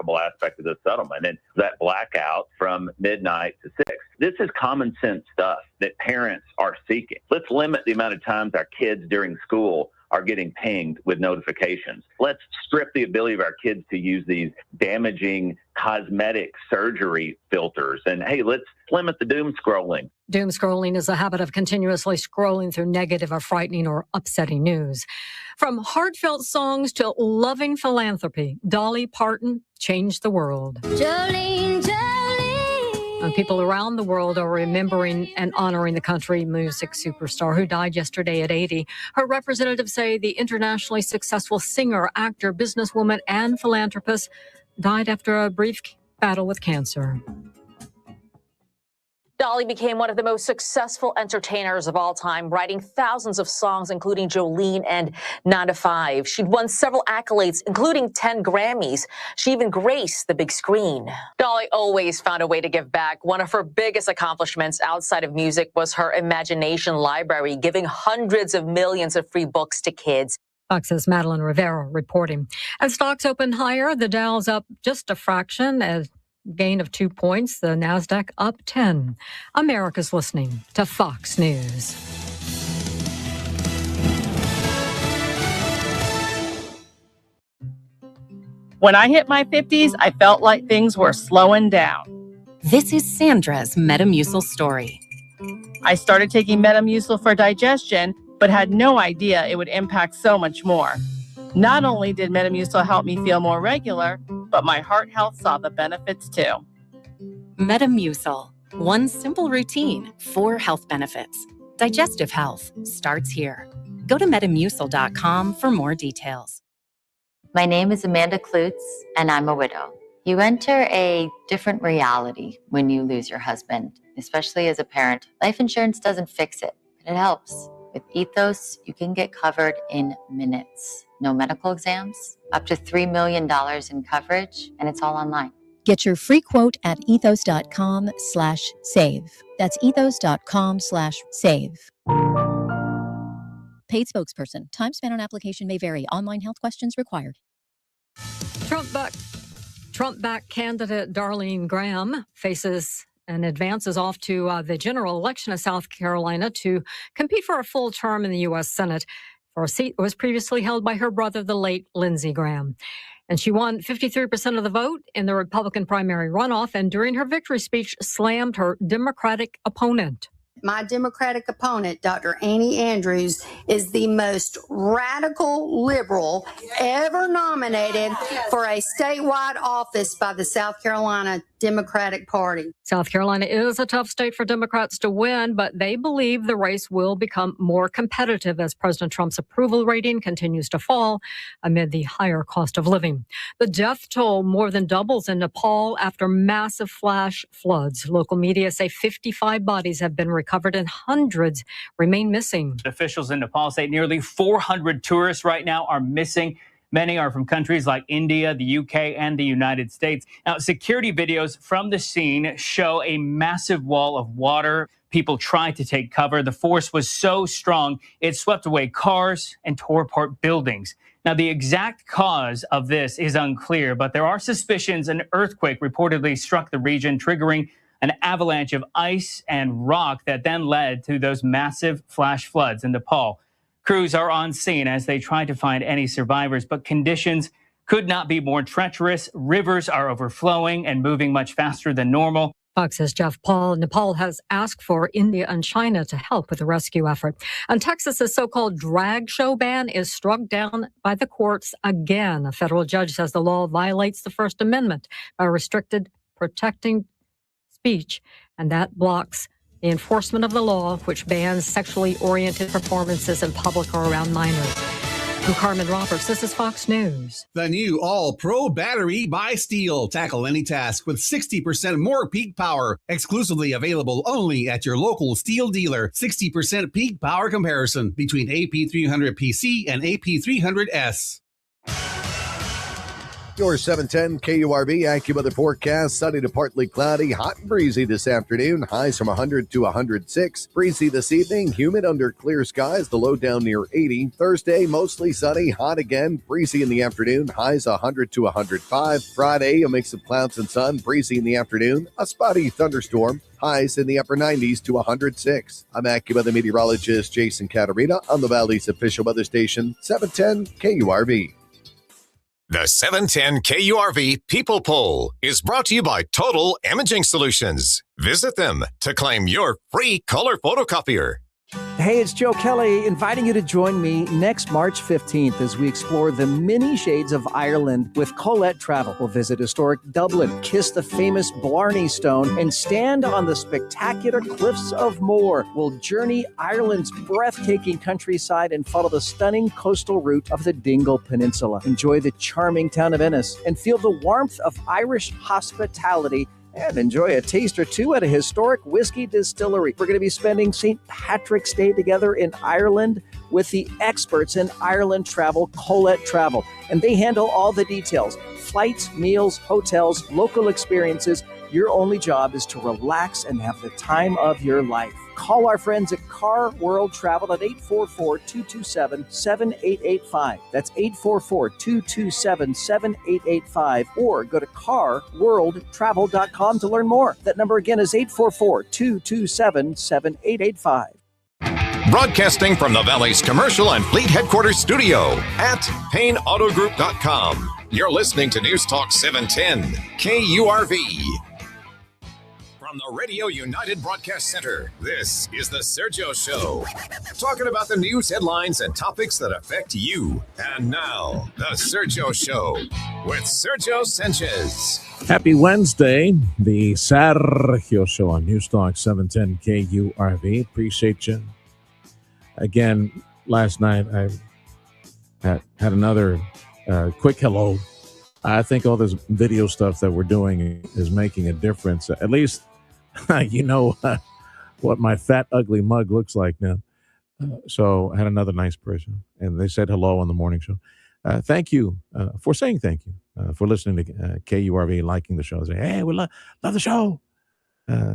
remarkable aspect of this settlement. And that blackout from midnight to 6. This is common sense stuff that parents are seeking. Let's limit the amount of times our kids during school are getting pinged with notifications. Let's strip the ability of our kids to use these damaging cosmetic surgery filters. And hey, let's limit the doom scrolling. Doom scrolling is a habit of continuously scrolling through negative or frightening or upsetting news. From heartfelt songs to loving philanthropy, Dolly Parton changed the world. Jolene, Jolene. And people around the world are remembering and honoring the country music superstar who died yesterday at 80. Her representatives say the internationally successful singer, actor, businesswoman, and philanthropist died after a brief battle with cancer. Dolly became one of the most successful entertainers of all time, writing thousands of songs, including Jolene and 9 to 5. She'd won several accolades, including 10 Grammys. She even graced the big screen. Dolly always found a way to give back. One of her biggest accomplishments outside of music was her imagination library, giving hundreds of millions of free books to kids. Fox's Madeline Rivera reporting. As stocks open higher, the Dow's up just a fraction, as gain of 2 points, the NASDAQ up 10. America's listening to Fox News. When I hit my 50s, I felt like things were slowing down. This is Sandra's Metamucil story. I started taking Metamucil for digestion, but had no idea it would impact so much more. Not only did Metamucil help me feel more regular, but my heart health saw the benefits too. Metamucil, one simple routine, 4 health benefits. Digestive health starts here. Go to metamucil.com for more details. My name is Amanda Klutz, and I'm a widow. You enter a different reality when you lose your husband, especially as a parent. Life insurance doesn't fix it, but it helps. With Ethos, you can get covered in minutes. No medical exams, up to $3 million in coverage, and it's all online. Get your free quote at ethos.com/save. That's ethos.com/save. Paid spokesperson. Time spent on application may vary. Online health questions required. Trump-backed candidate Darlene Graham faces and advances off to the general election of South Carolina to compete for a full term in the U.S. Senate for a seat that was previously held by her brother, the late Lindsey Graham. And she won 53% of the vote in the Republican primary runoff, and during her victory speech, slammed her Democratic opponent. My Democratic opponent, Dr. Annie Andrews, is the most radical liberal ever nominated for a statewide office by the South Carolina Democratic Party. South Carolina is a tough state for Democrats to win, but they believe the race will become more competitive as President Trump's approval rating continues to fall amid the higher cost of living. The death toll more than doubles in Nepal after massive flash floods. Local media say 55 bodies have been recovered and hundreds remain missing. Officials in Nepal say nearly 400 tourists right now are missing. Many are from countries like India, the UK, and the United States. Now, security videos from the scene show a massive wall of water. People tried to take cover. The force was so strong, it swept away cars and tore apart buildings. Now, the exact cause of this is unclear, but there are suspicions an earthquake reportedly struck the region, triggering an avalanche of ice and rock that then led to those massive flash floods in Nepal. Crews are on scene as they try to find any survivors, but conditions could not be more treacherous. Rivers are overflowing and moving much faster than normal. Fox's Jeff Paul. Nepal has asked for India and China to help with the rescue effort. And Texas's so-called drag show ban is struck down by the courts again. A federal judge says the law violates the First Amendment by protecting speech, and that blocks the enforcement of the law, which bans sexually oriented performances in public or around minors. I'm Carmen Roberts. This is Fox News. The new All-Pro battery by Steel. Tackle any task with 60% more peak power. Exclusively available only at your local Steel dealer. 60% peak power comparison between AP300PC and AP300S. Your 710 KURV AccuWeather forecast, sunny to partly cloudy, hot and breezy this afternoon. Highs from 100 to 106. Breezy this evening, humid under clear skies, the low down near 80. Thursday, mostly sunny, hot again, breezy in the afternoon. Highs 100 to 105. Friday, a mix of clouds and sun, breezy in the afternoon. A spotty thunderstorm. Highs in the upper 90s to 106. I'm AccuWeather meteorologist Jason Caterina on the Valley's official weather station, 710 KURV. The 710 KURV People Poll is brought to you by Total Imaging Solutions. Visit them to claim your free color photocopier. Hey, it's Joe Kelly inviting you to join me next March 15th as we explore the many shades of Ireland with Colette Travel. We'll visit historic Dublin, kiss the famous Blarney Stone, and stand on the spectacular cliffs of Moher. We'll journey Ireland's breathtaking countryside and follow the stunning coastal route of the Dingle Peninsula. Enjoy the charming town of Ennis and feel the warmth of Irish hospitality and enjoy a taste or two at a historic whiskey distillery. We're going to be spending St. Patrick's Day together in Ireland with the experts in Ireland travel, Colette Travel. And they handle all the details: flights, meals, hotels, local experiences. Your only job is to relax and have the time of your life. Call our friends at Car World Travel at 844-227-7885. That's 844-227-7885. Or go to carworldtravel.com to learn more. That number again is 844-227-7885. Broadcasting from the Valley's commercial and fleet headquarters studio at PayneAutoGroup.com. You're listening to News Talk 710 KURV. From the Radio United Broadcast Center, this is the Sergio Show. Talking about the news headlines and topics that affect you. And now, the Sergio Show with Sergio Sanchez. Happy Wednesday, the Sergio Show on News Talk 710 KURV. Appreciate you. Again, last night I had another quick hello. I think all this video stuff that we're doing is making a difference. At least you know what my fat, ugly mug looks like now. So I had another nice person, and they said hello on the morning show. Thank you for saying thank you, for listening to KURV, liking the show. Say, hey, we love the show.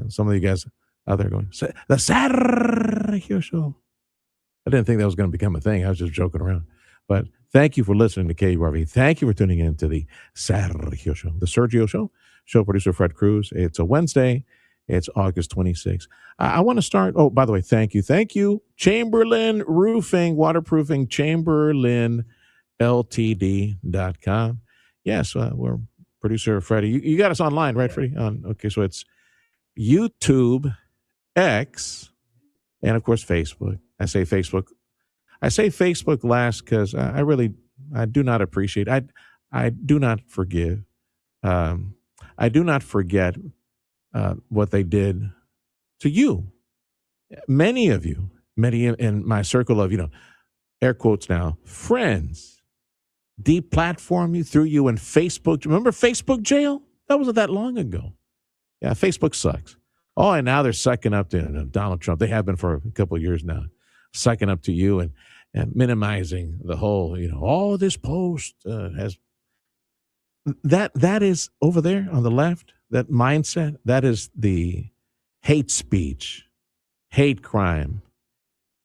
Some of you guys out there going, the Sergio Show. I didn't think that was going to become a thing. I was just joking around. But thank you for listening to KURV. Thank you for tuning in to the Sergio Show, the Sergio Show. Show producer Fred Cruz. It's a Wednesday. It's August 26th. I want to start. Oh, by the way, thank you. Thank you. Chamberlain Roofing, waterproofing, ChamberlainLTD.com. Yes, we're producer Freddie. You got us online, right, Freddie? Okay, so it's YouTube, X, and of course, Facebook. I say Facebook last because I do not appreciate. I do not forgive. I do not forget what they did to you. Many of you, many in my circle of, air quotes now, friends, deplatform you, threw you in Facebook. Remember Facebook jail? That wasn't that long ago. Yeah, Facebook sucks. Oh, and now they're sucking up to Donald Trump. They have been for a couple of years now, sucking up to you and minimizing the whole, all this post has. That is over there on the left, that mindset, that is the hate speech, hate crime,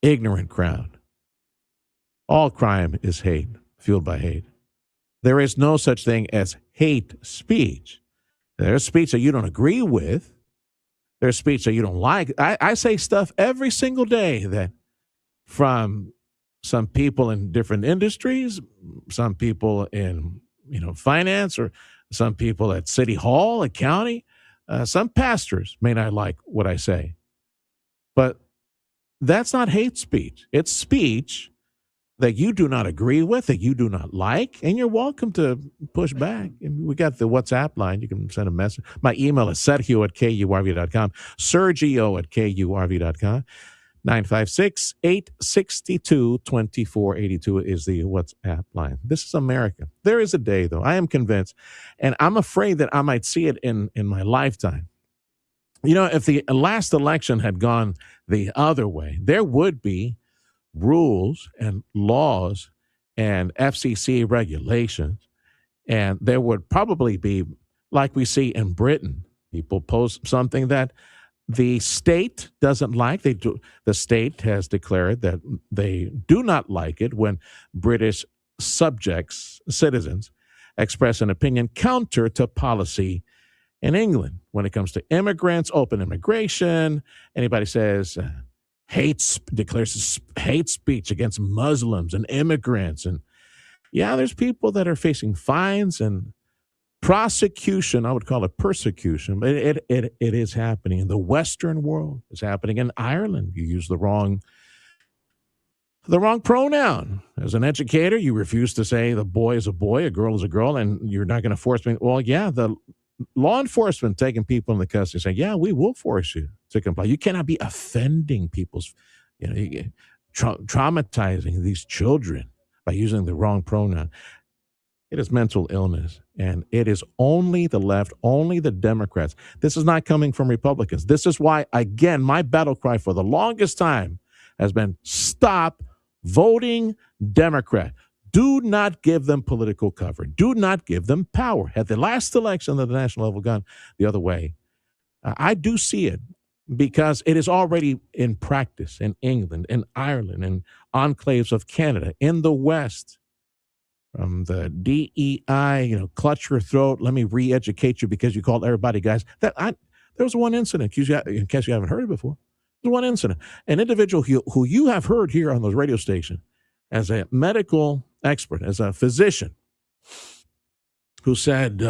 ignorant crowd. All crime is hate, fueled by hate. There is no such thing as hate speech. There's speech that you don't agree with. There's speech that you don't like. I say stuff every single day that from some people in different industries, some people in finance, or some people at City Hall, at county. Some pastors may not like what I say. But that's not hate speech. It's speech that you do not agree with, that you do not like, and you're welcome to push back. And we got the WhatsApp line. You can send a message. My email is sergio@kurv.com, sergio@kurv.com. 956-862-2482 is the WhatsApp line. This is America. There is a day, though, I am convinced, and I'm afraid that I might see it in my lifetime. If the last election had gone the other way, there would be rules and laws and FCC regulations And there would probably be, like we see in Britain, people post something that the state doesn't like. The state has declared that they do not like it when British citizens, express an opinion counter to policy in England when it comes to immigrants, open immigration. Anybody says declares hate speech against Muslims and immigrants. And yeah, there's people that are facing fines and prosecution. I would call it persecution, but it is happening in the Western world. It's happening in Ireland. You use the wrong pronoun. As an educator, you refuse to say the boy is a boy, a girl is a girl, and you're not going to force me. Well, yeah, the law enforcement taking people in the custody saying, yeah, we will force you to comply. You cannot be offending people's, traumatizing these children by using the wrong pronoun. It is mental illness, and it is only the left, only the Democrats. This is not coming from Republicans. This is why, again, my battle cry for the longest time has been stop voting Democrat. Do not give them political cover. Do not give them power. Had the last election at the national level gone the other way, I do see it because it is already in practice in England, in Ireland, in enclaves of Canada, in the West. The DEI, clutch your throat. Let me re-educate you because you called everybody guys. There was one incident, in case you haven't heard it before. There was one incident. An individual who you have heard here on the radio station as a medical expert, as a physician, who said,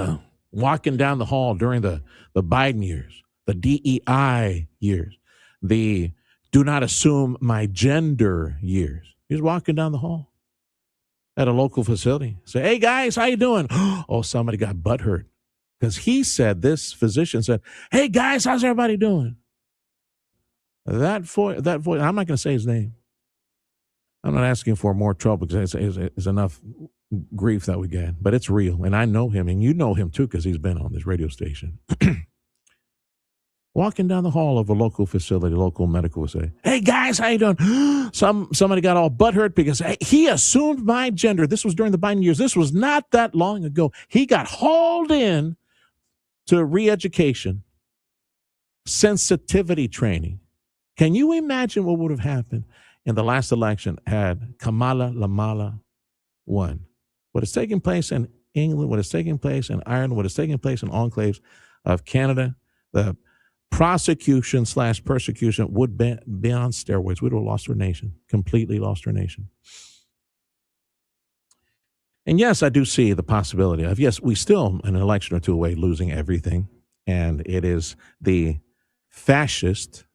walking down the hall during the Biden years, the DEI years, the do not assume my gender years. He was walking down the hall at a local facility. Say, hey guys, how you doing? Oh, somebody got butthurt because this physician said, hey guys, how's everybody doing? That voice, I'm not going to say his name. I'm not asking for more trouble because it's enough grief that we get, but it's real. And I know him, and you know him too because he's been on this radio station. Walking down the hall of a local facility, local medical facility. Hey guys, how you doing? Somebody got all butthurt because he assumed my gender. This was during the Biden years. This was not that long ago. He got hauled in to re-education, sensitivity training. Can you imagine what would have happened in the last election had Kamala won? What is taking place in England, what is taking place in Ireland, what is taking place in enclaves of Canada, the prosecution/persecution would be on steroids. We would have lost our nation, completely lost our nation. And yes, I do see the possibility of, yes, we still an election or two away losing everything. And it is the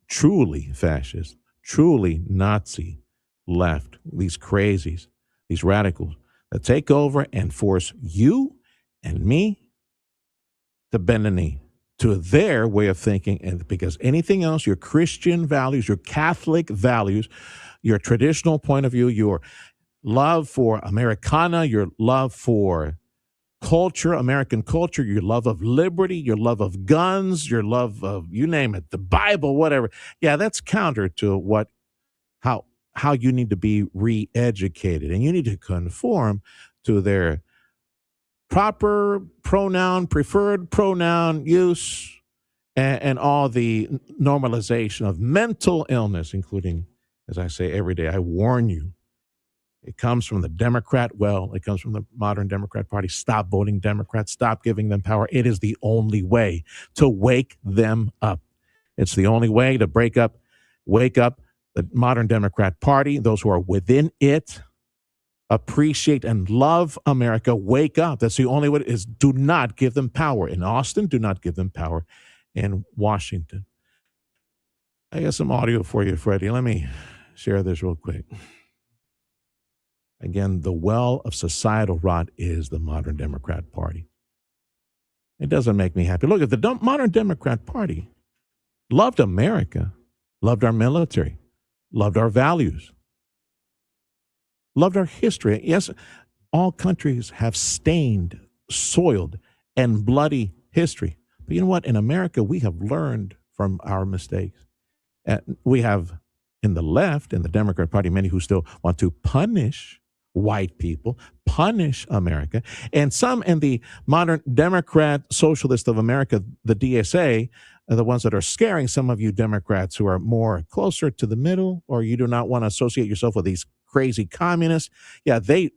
truly fascist, truly Nazi left, these crazies, these radicals that take over and force you and me to bend the knee to their way of thinking. And because anything else, your Christian values, your Catholic values, your traditional point of view, your love for Americana, your love for culture, American culture, your love of liberty, your love of guns, your love of, you name it, the Bible, whatever. Yeah, that's counter to how you need to be re-educated, and you need to conform to their proper pronoun, preferred pronoun use, and all the normalization of mental illness, including, as I say every day, I warn you, it comes from the Democrat it comes from the modern Democrat Party. Stop voting Democrat. Stop giving them power. It is the only way to wake them up. It's the only way to wake up the modern Democrat Party, those who are within it, appreciate and love America. Wake up. That's the only way. Is do not give them power. In Austin, do not give them power. In Washington. I got some audio for you, Freddie. Let me share this real quick. Again, the well of societal rot is the modern Democrat Party. It doesn't make me happy. Look, if the modern Democrat Party loved America, loved our military, loved our values, loved our history. Yes, all countries have stained, soiled, and bloody history. But you know what? In America, we have learned from our mistakes. We have, in the left, in the Democrat Party, many who still want to punish white people, punish America. And some in the modern Democrat Socialist of America, the DSA, are the ones that are scaring some of you Democrats who are more closer to the middle, or you do not want to associate yourself with these crazy communists. Yeah, they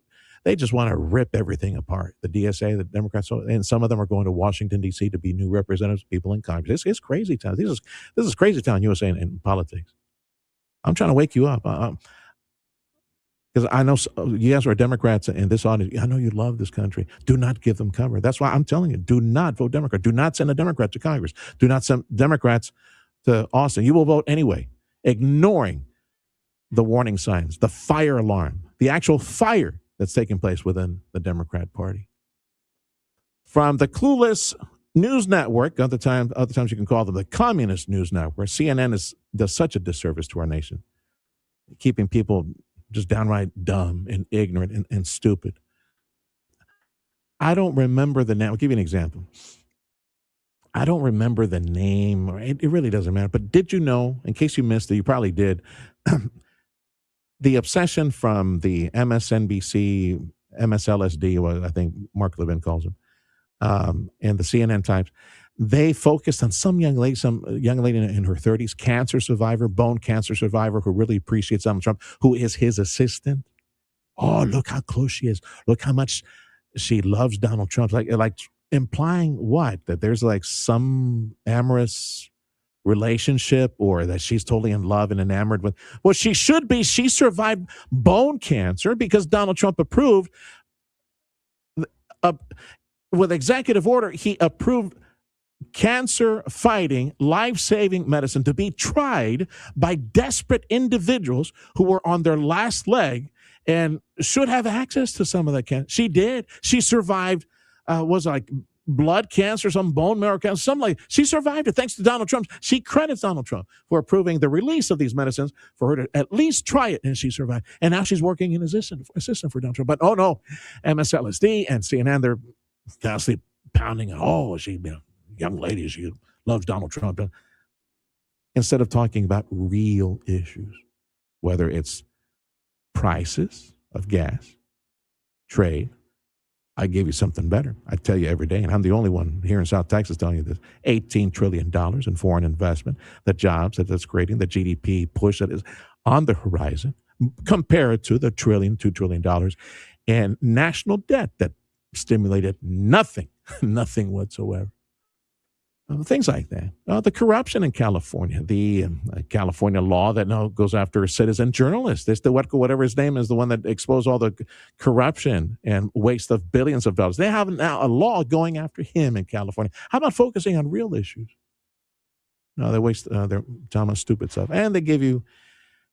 just want to rip everything apart. The DSA, the Democrats, and some of them are going to Washington, D.C. to be new representatives, people in Congress. It's crazy town. This is crazy town, USA, in politics. I'm trying to wake you up. Because I know you guys are Democrats in this audience. I know you love this country. Do not give them cover. That's why I'm telling you, do not vote Democrat. Do not send a Democrat to Congress. Do not send Democrats to Austin. You will vote anyway, ignoring the warning signs, the fire alarm, the actual fire that's taking place within the Democrat Party. From the clueless news network, other times you can call them the communist news network, CNN does such a disservice to our nation, keeping people just downright dumb and ignorant and stupid. I don't remember the name. I'll give you an example. I don't remember the name. It really doesn't matter. But did you know, in case you missed it, you probably did, the obsession from the MSNBC, MSLSD, what I think Mark Levin calls them, and the CNN types, they focused on some young lady in her 30s, cancer survivor, bone cancer survivor, who really appreciates Donald Trump, who is his assistant. Oh, look how close she is. Look how much she loves Donald Trump. Like implying what? That there's like some amorous relationship, or that she's totally in love and enamored with. Well, she should be. She survived bone cancer because Donald Trump approved, with executive order, he approved cancer-fighting, life-saving medicine to be tried by desperate individuals who were on their last leg and should have access to some of that cancer. She did. She survived, was like blood cancer, some bone marrow cancer, something like. She survived it thanks to Donald Trump. She credits Donald Trump for approving the release of these medicines for her to at least try it, and she survived. And now she's working as assistant for Donald Trump. But oh no, MSLSD and CNN, they're constantly pounding it. Oh, young lady, she loves Donald Trump. Instead of talking about real issues, whether it's prices of gas, trade. I give you something better. I tell you every day, and I'm the only one here in South Texas telling you this, $18 trillion in foreign investment, the jobs that that's creating, the GDP push that is on the horizon, compared to the $2 trillion in national debt that stimulated nothing whatsoever. Things like that. The corruption in California, the California law that now goes after a citizen journalist. It's whatever his name is, the one that exposed all the corruption and waste of billions of dollars. They have now a law going after him in California. How about focusing on real issues? No, they waste their time on stupid stuff. And they give you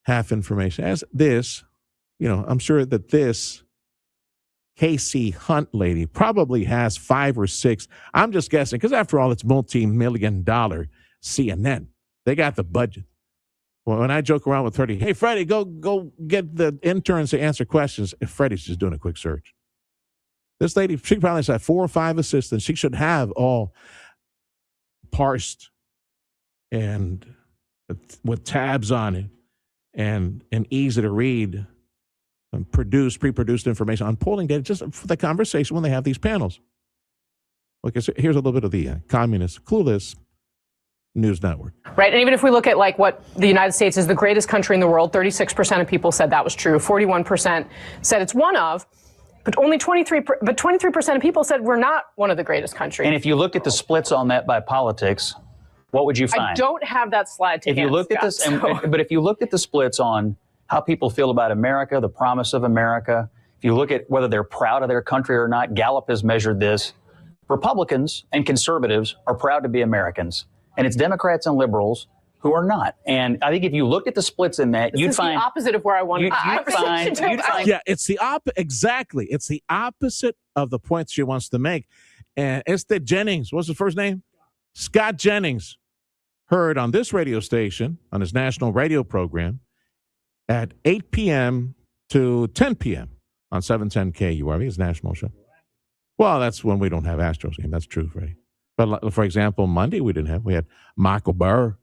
half information. As this, I'm sure that this Casey Hunt lady probably has 5 or 6. I'm just guessing, because after all, it's multi-million-dollar CNN. They got the budget. Well, when I joke around with Freddie, hey, Freddie, go get the interns to answer questions. If Freddie's just doing a quick search. This lady, she probably has 4 or 5 assistants. She should have all parsed and with tabs on it and easy to read. Pre-produced information on polling data just for the conversation when they have these panels. Okay, so here's a little bit of the communist, clueless news network. Right, and even if we look at like what the United States is the greatest country in the world, 36% of people said that was true, 41% said it's one of, but only 23% of people said we're not one of the greatest countries. And if you looked at the splits on that by politics, what would you find? I don't have that slide to if you looked at this, but if you looked at the splits on how people feel about America, the promise of America. If you look at whether they're proud of their country or not, Gallup has measured this. Republicans and conservatives are proud to be Americans, and it's Democrats and liberals who are not. And I think if you looked at the splits in that, you'd find the opposite of where I want. You'd find. Yeah, it's the exactly. It's the opposite of the points she wants to make. And it's the Jennings. What's his first name? Scott Jennings. Heard on this radio station on his national radio program at 8 p.m. to 10 p.m. on 710 KURV, his national show. Well, that's when we don't have Astros game. That's true, Freddie. But for example, Monday we had Michael Burr.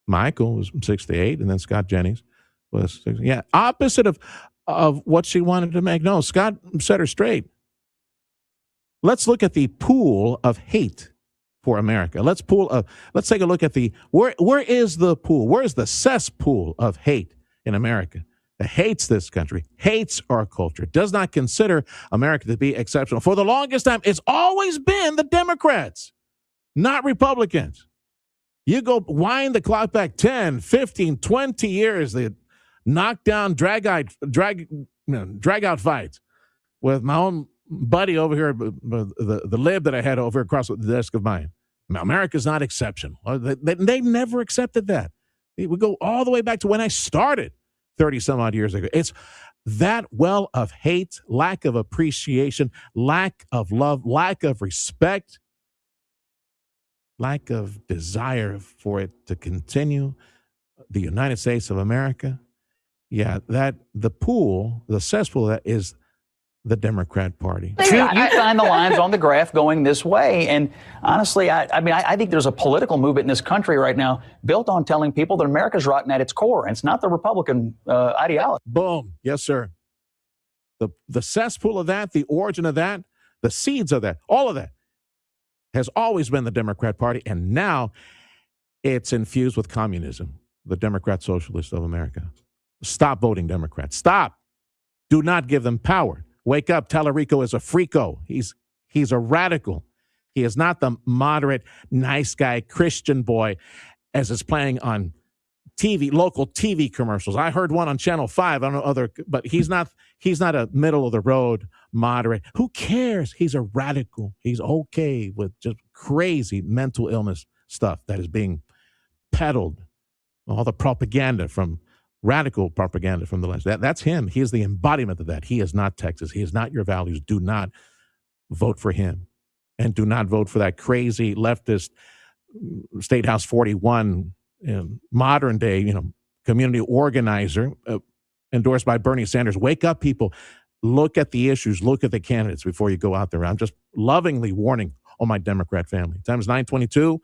Michael was 6 to 8, and then Scott Jennings was 6. Yeah, opposite of of what she wanted to make. No, Scott set her straight. Let's look at the pool of hate for America. Let's take a look at where is the pool? Where is the cesspool of hate in America that hates this country, hates our culture, does not consider America to be exceptional? For the longest time, it's always been the Democrats, not Republicans. You go wind the clock back 10, 15, 20 years, the knockdown, drag out fights with my own buddy over here, the lib that I had over across the desk of mine. America's not exceptional. They never accepted that. We go all the way back to when I started 30 some odd years ago. It's that well of hate, lack of appreciation, lack of love, lack of respect, lack of desire for it to continue. The United States of America. Yeah, that the cesspool that is the Democrat Party. You find the lines on the graph going this way. And honestly, I think there's a political movement in this country right now built on telling people that America's rotten at its core. And it's not the Republican ideology. Boom. Yes, sir. The cesspool of that, the origin of that, the seeds of that, all of that has always been the Democrat Party. And now it's infused with communism, the Democrat Socialists of America. Stop voting Democrats. Stop. Do not give them power. Wake up. Tallarico is a freako. He's a radical. He is not the moderate, nice guy, Christian boy, as is playing on TV, local TV commercials. I heard one on Channel 5. I don't know other, but he's not a middle of the road moderate. Who cares? He's a radical. He's okay with just crazy mental illness stuff that is being peddled. All the propaganda from radical propaganda from the left. That's him. He is the embodiment of that. He is not Texas. He is not your values. Do not vote for him. And do not vote for that crazy leftist State House 41 modern day, community organizer endorsed by Bernie Sanders. Wake up, people. Look at the issues. Look at the candidates before you go out there. I'm just lovingly warning all my Democrat family. Time is 9:22.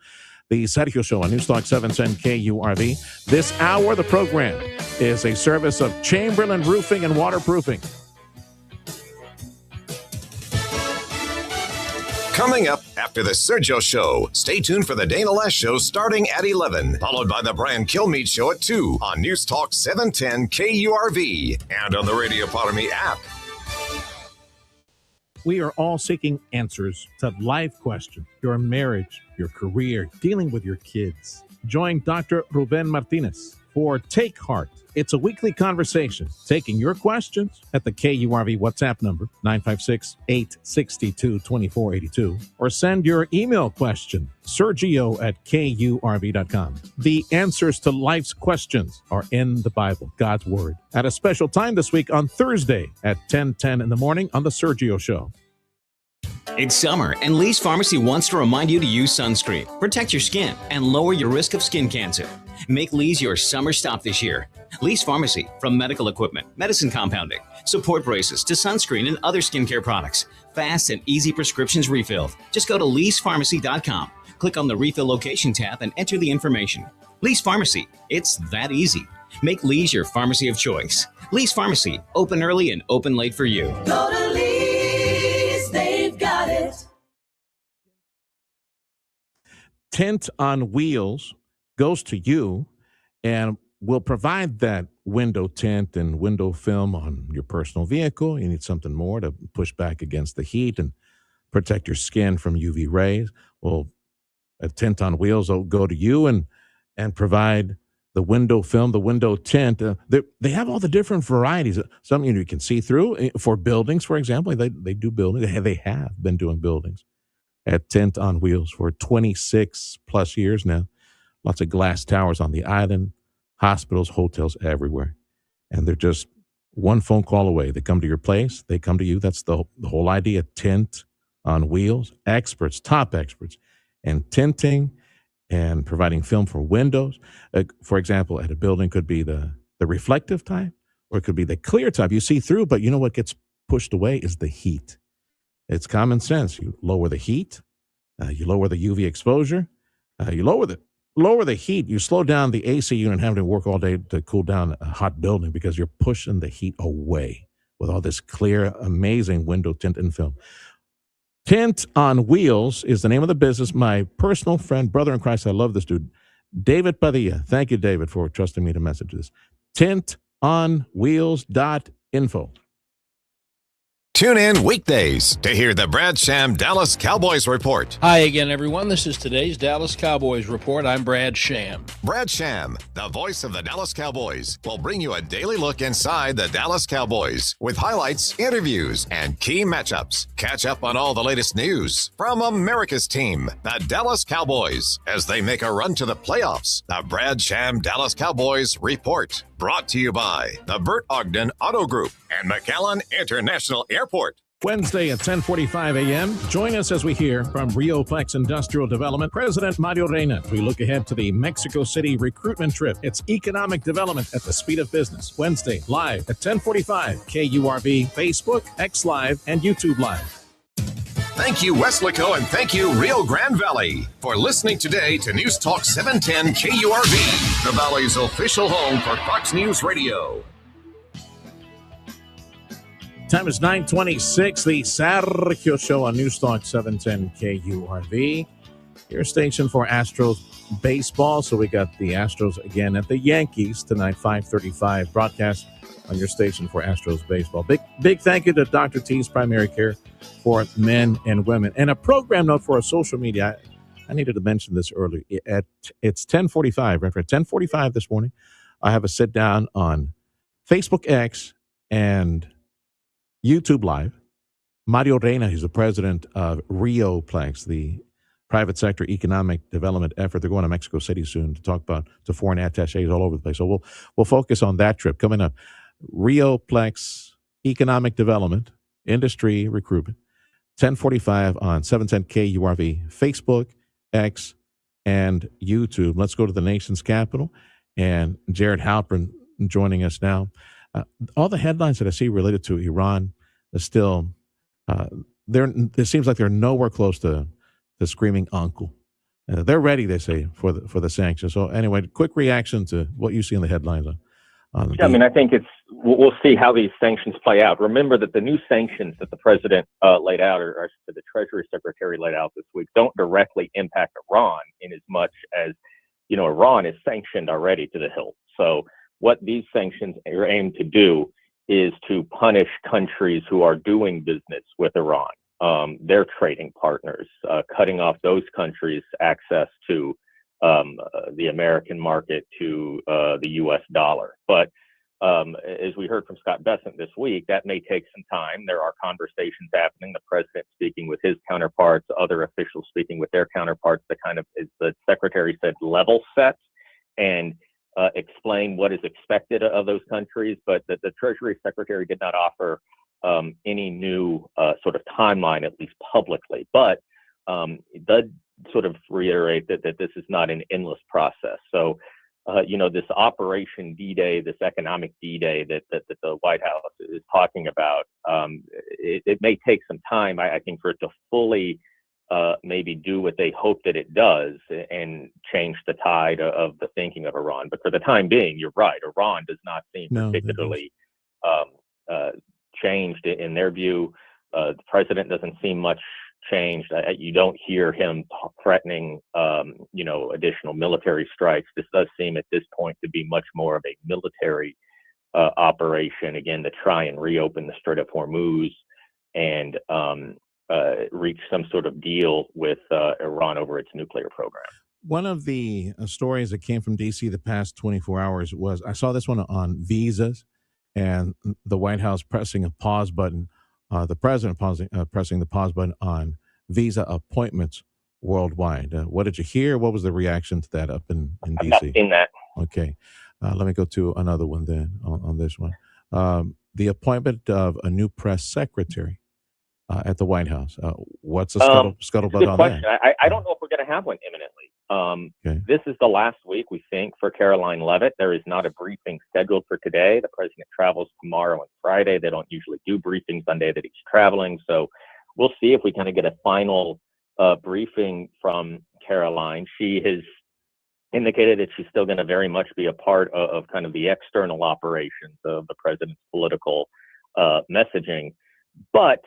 The Sergio Show on Newstalk 710 KURV. This hour, the program is a service of Chamberlain Roofing and Waterproofing. Coming up after the Sergio Show, stay tuned for the Dana Lash Show starting at 11, followed by the Brian Kilmeade Show at 2 on Newstalk 710 KURV and on the Radio Potterme app. We are all seeking answers to life questions, your marriage, your career, dealing with your kids. Join Dr. Ruben Martinez for Take Heart. It's a weekly conversation taking your questions at the KURV WhatsApp number, 956-862-2482, or send your email question, sergio@KURV.com. The answers to life's questions are in the Bible, God's Word, at a special time this week on Thursday at 10:10 in the morning on The Sergio Show. It's summer, and Lee's Pharmacy wants to remind you to use sunscreen, protect your skin, and lower your risk of skin cancer. Make Lee's your summer stop this year. Lee's Pharmacy, from medical equipment, medicine compounding, support braces to sunscreen and other skincare products. Fast and easy prescriptions refilled. Just go to leespharmacy.com, click on the Refill Location tab, and enter the information. Lee's Pharmacy, it's that easy. Make Lee's your pharmacy of choice. Lee's Pharmacy, open early and open late for you. Go to Lee's, they've got it. Tint on Wheels goes to you and will provide that window tint and window film on your personal vehicle. You need something more to push back against the heat and protect your skin from UV rays. Well, a Tint on Wheels will go to you and provide the window film, the window tint. They have all the different varieties. Some you can see through for buildings, for example. They do buildings. They have been doing buildings at Tint on Wheels for 26 plus years now. Lots of glass towers on the island, hospitals, hotels everywhere. And they're just one phone call away. They come to your place. They come to you. That's the whole idea. Tint on Wheels. Experts, top experts, and tinting and providing film for windows. For example, at a building could be the reflective type, or it could be the clear type. You see through, but you know what gets pushed away is the heat. It's common sense. You lower the heat. You lower the UV exposure. You lower the lower the heat. You slow down the AC unit having to work all day to cool down a hot building because you're pushing the heat away with all this clear, amazing window tint and film. Tint on Wheels is the name of the business. My personal friend, brother in Christ, I love this dude, David Padilla. Thank you, David, for trusting me to message this. tintonwheels.info. Tune in weekdays to hear the Brad Sham Dallas Cowboys Report. Hi again, everyone. This is today's Dallas Cowboys Report. I'm Brad Sham. Brad Sham, the voice of the Dallas Cowboys, will bring you a daily look inside the Dallas Cowboys with highlights, interviews, and key matchups. Catch up on all the latest news from America's team, the Dallas Cowboys, as they make a run to the playoffs. The Brad Sham Dallas Cowboys Report, brought to you by the Burt Ogden Auto Group and McAllen International Airport. Wednesday at 10:45 a.m. Join us as we hear from Rioplex Industrial Development President Mario Reyna. We look ahead to the Mexico City recruitment trip. It's economic development at the speed of business. Wednesday, live at 10:45, KURV, Facebook, X Live, and YouTube Live. Thank you, Weslaco, and thank you, Rio Grande Valley, for listening today to News Talk 710 KURV, the Valley's official home for Fox News Radio. Time is 9:26, the Sergio Show on News Talk 710 KURV. Your station for Astros baseball. So we got the Astros again at the Yankees tonight, 5:35 broadcast on your station for Astros baseball. Big thank you to Dr. T's Primary Care for men and women. And a program note for our social media. I needed to mention this earlier. It's 10:45. Right, at 10:45 this morning, I have a sit down on Facebook X and YouTube Live. Mario Reyna, he's the president of Rioplex, the private sector economic development effort. They're going to Mexico City soon to talk to foreign attachés all over the place. So we'll focus on that trip coming up. Rioplex economic development, industry recruitment, 10:45 on 710 KURV, Facebook, X, and YouTube. Let's go to the nation's capital. And Jared Halpern joining us now. All the headlines that I see related to Iran is still, it seems like they're nowhere close to screaming uncle. They're ready, they say, for the sanctions. So anyway, quick reaction to what you see in the headlines. I mean, I think we'll see how these sanctions play out. Remember that the new sanctions that the president laid out, or the Treasury Secretary laid out this week, don't directly impact Iran in as much as, Iran is sanctioned already to the hilt. So what these sanctions are aimed to do is to punish countries who are doing business with Iran, their trading partners, cutting off those countries' access to the American market, to the U.S. dollar. But as we heard from Scott Bessent this week, that may take some time. There are conversations happening, the president speaking with his counterparts, other officials speaking with their counterparts, to kind of, as the secretary said, level set and explain what is expected of those countries. But the Treasury Secretary did not offer any new sort of timeline, at least publicly. But it did sort of reiterate that this is not an endless process. So, this Operation D-Day, this economic D-Day that the White House is talking about, it may take some time, I think, for it to fully maybe do what they hope that it does and change the tide of the thinking of Iran. But for the time being, you're right. Iran does not seem particularly changed in their view. The president doesn't seem much changed. You don't hear him threatening, additional military strikes. This does seem at this point to be much more of a military operation, again, to try and reopen the Strait of Hormuz and reach some sort of deal with Iran over its nuclear program. One of the stories that came from D.C. the past 24 hours was, I saw this one on visas and the White House pressing a pause button, the president pressing the pause button on visa appointments worldwide. What did you hear? What was the reaction to that up in D.C.? I've not seen that. Okay. Let me go to another one then on this one. The appointment of a new press secretary at the White House. What's the scuttlebutt on question. that? I don't know if we're going to have one imminently. This is the last week, we think, for Caroline Leavitt. There is not a briefing scheduled for today. The president travels tomorrow and Friday. They don't usually do briefings on the day that he's traveling. So we'll see if we kind of get a final briefing from Caroline. She has indicated that she's still going to very much be a part of kind of the external operations of the president's political messaging. But,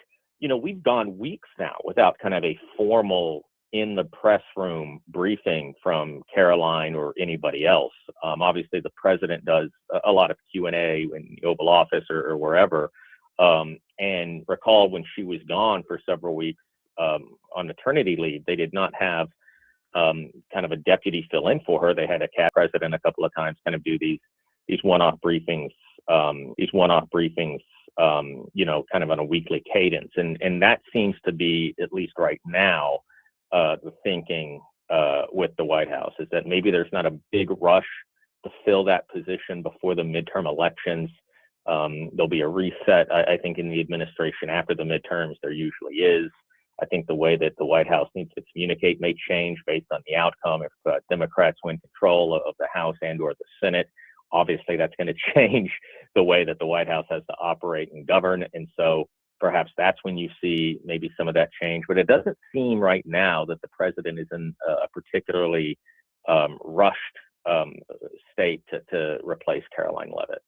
we've gone weeks now without kind of a formal in the press room briefing from Caroline or anybody else. Obviously, the president does a lot of Q&A in the Oval Office or wherever. And recall when she was gone for several weeks on maternity leave, they did not have kind of a deputy fill in for her. They had a president a couple of times kind of do these one-off briefings, kind of on a weekly cadence. And that seems to be, at least right now, the thinking with the White House is that maybe there's not a big rush to fill that position before the midterm elections. There'll be a reset, I think, in the administration after the midterms. There usually is. I think the way that the White House needs to communicate may change based on the outcome. If Democrats win control of the House and or the Senate, obviously that's going to change the way that the White House has to operate and govern. And so perhaps that's when you see maybe some of that change. But it doesn't seem right now that the president is in a particularly rushed state to replace Caroline Leavitt.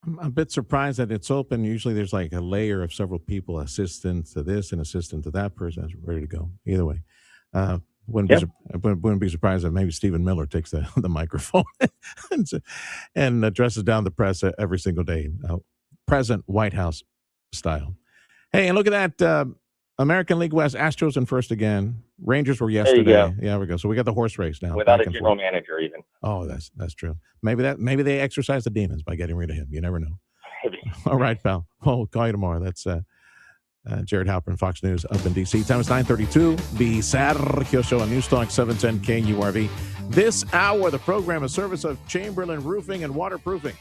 I'm a bit surprised that it's open. Usually there's like a layer of several people, assistant to this and assistant to that person, that's ready to go. Either way. Wouldn't be surprised if maybe Stephen Miller takes the microphone and addresses down the press every single day, present White House style. Hey, and look at that. American League West, Astros in first again. Rangers were yesterday. There you go. Yeah, we go. So we got the horse race now. Without a general manager even. Oh, that's true. Maybe they exercise the demons by getting rid of him. You never know. Maybe. All right, pal. We'll call you tomorrow. That's Jared Halpern, Fox News up in D.C. Time is 9:32. The Sergio Show on News Talk 710 KURV. This hour, the program is service of Chamberlain Roofing and Waterproofing.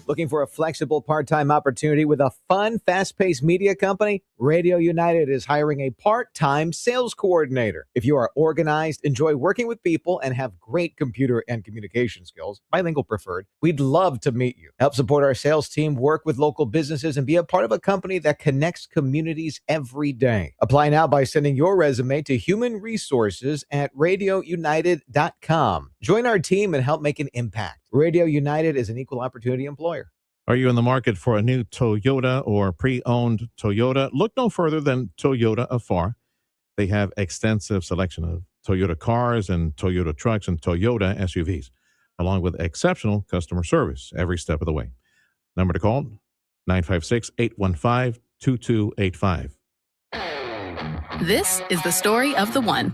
Looking for a flexible part-time opportunity with a fun, fast-paced media company? Radio United is hiring a part-time sales coordinator. If you are organized, enjoy working with people, and have great computer and communication skills, bilingual preferred, we'd love to meet you. Help support our sales team, work with local businesses, and be a part of a company that connects communities every day. Apply now by sending your resume to human resources at radiounited.com. Join our team and help make an impact. Radio United is an equal opportunity employer. Are you in the market for a new Toyota or pre-owned Toyota? Look no further than Toyota Afar. They have extensive selection of Toyota cars and Toyota trucks and Toyota SUVs, along with exceptional customer service every step of the way. Number to call, 956-815-2285. This is the story of the one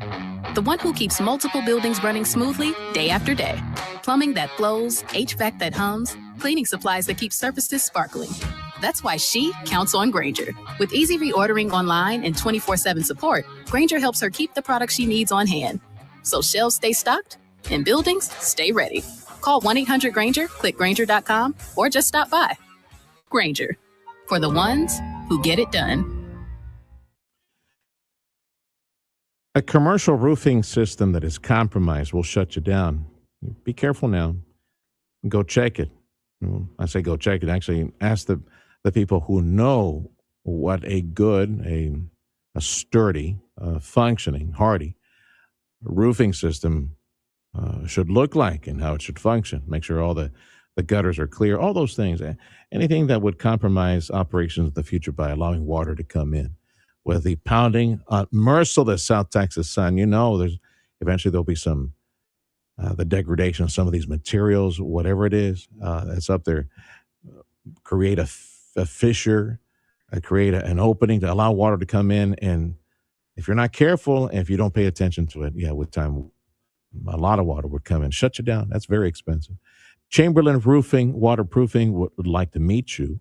who keeps multiple buildings running smoothly day after day. Plumbing that flows, HVAC that hums, cleaning supplies that keep surfaces sparkling. That's why she counts on Grainger. With easy reordering online and 24/7 support, Grainger helps her keep the products she needs on hand. So shelves stay stocked and buildings stay ready. Call 1-800-GRAINGER, click Grainger.com, or just stop by. Grainger, for the ones who get it done. A commercial roofing system that is compromised will shut you down. Be careful now. Go check it. I say go check it. Actually, ask the people who know what a good, a sturdy, functioning, hardy roofing system should look like and how it should function. Make sure all the gutters are clear, all those things. Anything that would compromise operations in the future by allowing water to come in. With the pounding, merciless South Texas sun, there's eventually there'll be some the degradation of some of these materials, whatever it is that's up there. Create a fissure, create an opening to allow water to come in. And if you're not careful, and if you don't pay attention to it, with time, a lot of water would come in, shut you down. That's very expensive. Chamberlain Roofing, Waterproofing would like to meet you.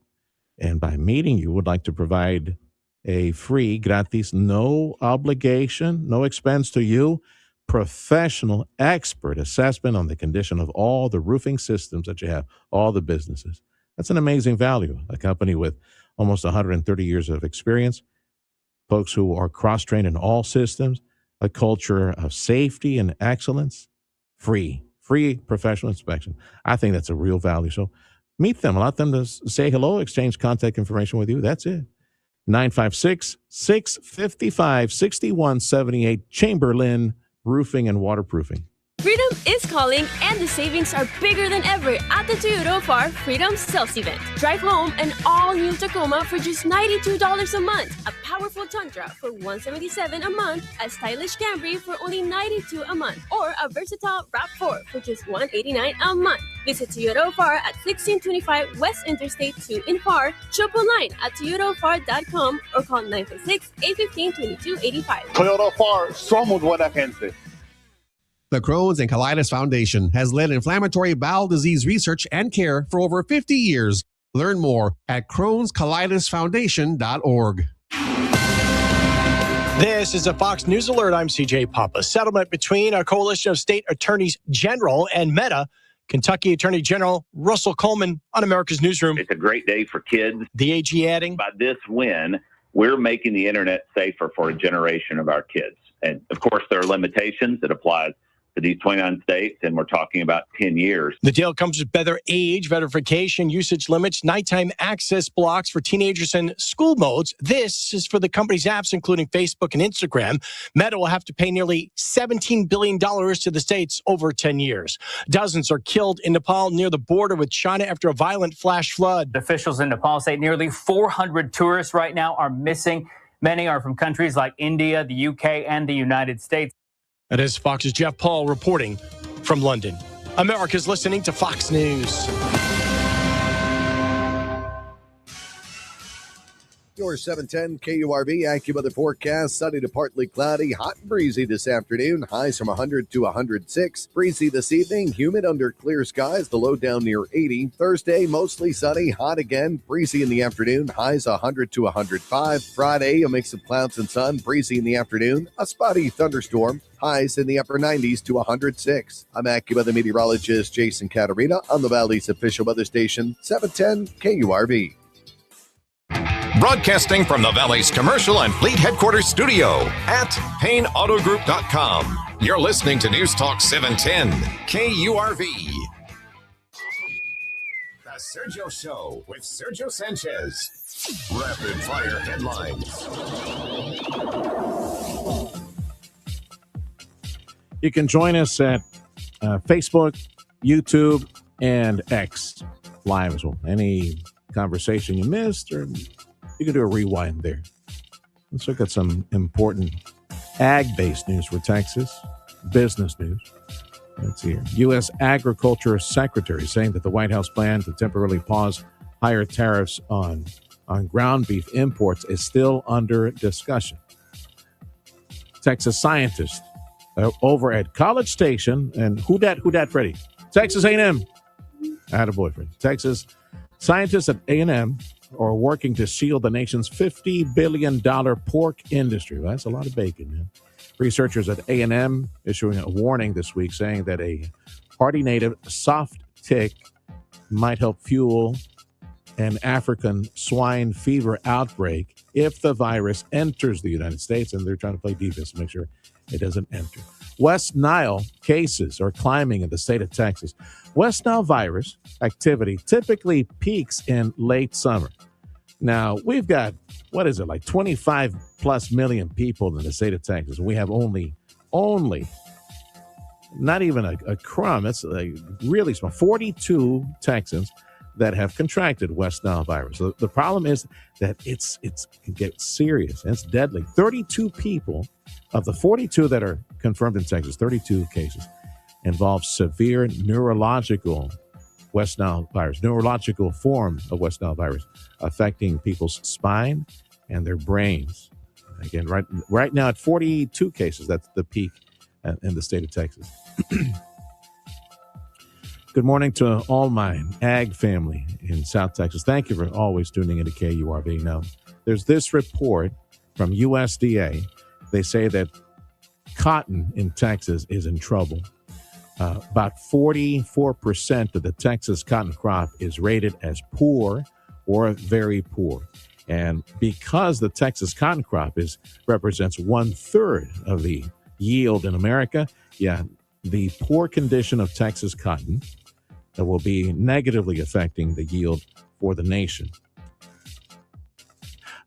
And by meeting you, would like to provide a free, gratis, no obligation, no expense to you, professional expert assessment on the condition of all the roofing systems that you have, all the businesses. That's an amazing value. A company with almost 130 years of experience, folks who are cross-trained in all systems, a culture of safety and excellence, free professional inspection. I think that's a real value. So meet them, allow them to say hello, exchange contact information with you. That's it. 956-655-6178. Chamberlain Roofing and Waterproofing. Freedom is calling, and the savings are bigger than ever at the Toyota Far Freedom Sales Event. Drive home an all-new Tacoma for just $92 a month, a powerful Tundra for $177 a month, a stylish Camry for only $92 a month, or a versatile RAV4 for just $189 a month. Visit Toyota Far at 1625 West Interstate 2 in Far, shop online at toyotafar.com or call 956-815-2285. Toyota Far, somos buena gente. The Crohn's and Colitis Foundation has led inflammatory bowel disease research and care for over 50 years. Learn more at crohnscolitisfoundation.org. This is a Fox News Alert. I'm CJ Papa. Settlement between a coalition of state attorneys general and Meta. Kentucky Attorney General Russell Coleman on America's Newsroom. It's a great day for kids. The AG adding, by this win, we're making the internet safer for a generation of our kids. And of course, there are limitations that apply to these 29 states, and we're talking about 10 years. The deal comes with better age verification, usage limits, nighttime access blocks for teenagers and school modes. This is for the company's apps, including Facebook and Instagram. Meta will have to pay nearly $17 billion to the states over 10 years. Dozens are killed in Nepal near the border with China after a violent flash flood. Officials in Nepal say nearly 400 tourists right now are missing. Many are from countries like India, the UK, and the United States. That is Fox's Jeff Paul reporting from London. America's listening to Fox News. Your 710 KURV AccuWeather forecast. Sunny to partly cloudy, hot and breezy this afternoon. Highs from 100 to 106. Breezy this evening, humid under clear skies. The low down near 80. Thursday, mostly sunny, hot again. Breezy in the afternoon. Highs 100 to 105. Friday, a mix of clouds and sun. Breezy in the afternoon. A spotty thunderstorm. Highs in the upper 90s to 106. I'm AccuWeather meteorologist Jason Caterina on the Valley's official weather station, 710 KURV. Broadcasting from the Valley's commercial and fleet headquarters studio at PayneAutoGroup.com. You're listening to News Talk 710 KURV. The Sergio Show with Sergio Sanchez. Rapid fire headlines. You can join us at Facebook, YouTube, and X live as well. Any conversation you missed, or you can do a rewind there. Let's look at some important ag-based news for Texas, business news. Let's see here. U.S. Agriculture Secretary saying that the White House plan to temporarily pause higher tariffs on ground beef imports is still under discussion. Texas scientists over at College Station, and who dat, Freddie? Texas A&M. Attaboy, Freddie. Texas scientists at A&M are working to shield the nation's $50 billion pork industry. Well, that's a lot of bacon, man. Researchers at A&M issuing a warning this week saying that a hardy native soft tick might help fuel an African swine fever outbreak if the virus enters the United States, and they're trying to play defense to make sure it doesn't enter. West Nile cases are climbing in the state of Texas. West Nile virus activity typically peaks in late summer. Now, we've got, like 25 plus million people in the state of Texas. We have only not even a crumb. It's like really small. 42 Texans that have contracted West Nile virus. So the problem is that it can get serious and it's deadly. 32 people of the 42 that are confirmed in Texas, 32 cases, involve severe neurological West Nile virus, neurological form of West Nile virus affecting people's spine and their brains. Again, right now at 42 cases, that's the peak in the state of Texas. Good morning to all my ag family in South Texas. Thank you for always tuning into KURV. Now, there's this report from USDA. They say that cotton in Texas is in trouble. About 44% of the Texas cotton crop is rated as poor or very poor. And because the Texas cotton crop represents 1/3 of the yield in America, the poor condition of Texas cotton that will be negatively affecting the yield for the nation.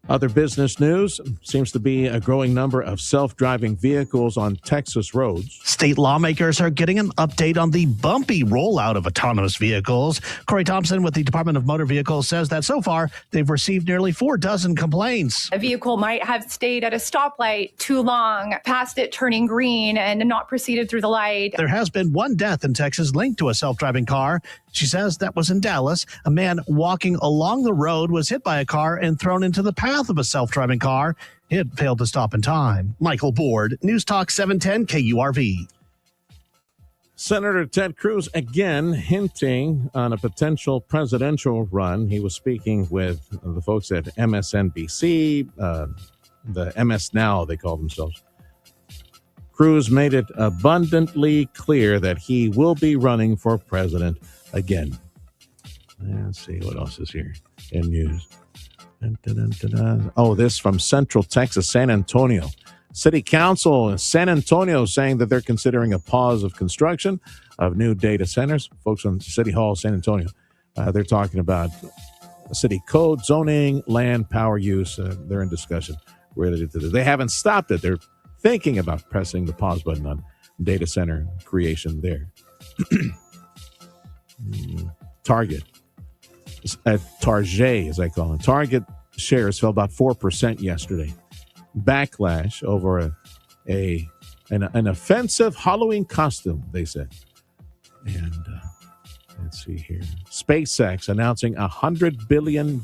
Other business news seems to be a growing number of self-driving vehicles on Texas roads. State lawmakers are getting an update on the bumpy rollout of autonomous vehicles. Corey Thompson with the Department of Motor Vehicles says that so far they've received nearly 4 dozen complaints. A vehicle might have stayed at a stoplight too long, past it turning green, and not proceeded through the light. There has been one death in Texas linked to a self-driving car. She says that was in Dallas. A man walking along the road was hit by a car and thrown into the path of a self-driving car. It failed to stop in time. Michael Board, News Talk 710 KURV. Senator Ted Cruz again hinting on a potential presidential run. He was speaking with the folks at MSNBC, the MS Now, they call themselves. Cruz made it abundantly clear that he will be running for president again. Let's see what else is here in news. Oh, this from Central Texas, San Antonio. City Council in San Antonio saying that they're considering a pause of construction of new data centers. Folks on City Hall, San Antonio, they're talking about city code, zoning, land, power use. They're in discussion related to this. They haven't stopped it. They're thinking about pressing the pause button on data center creation there. Target, Target, as I call it. Target shares fell about 4% yesterday. Backlash over an offensive Halloween costume, they said. And let's see here. SpaceX announcing $100 billion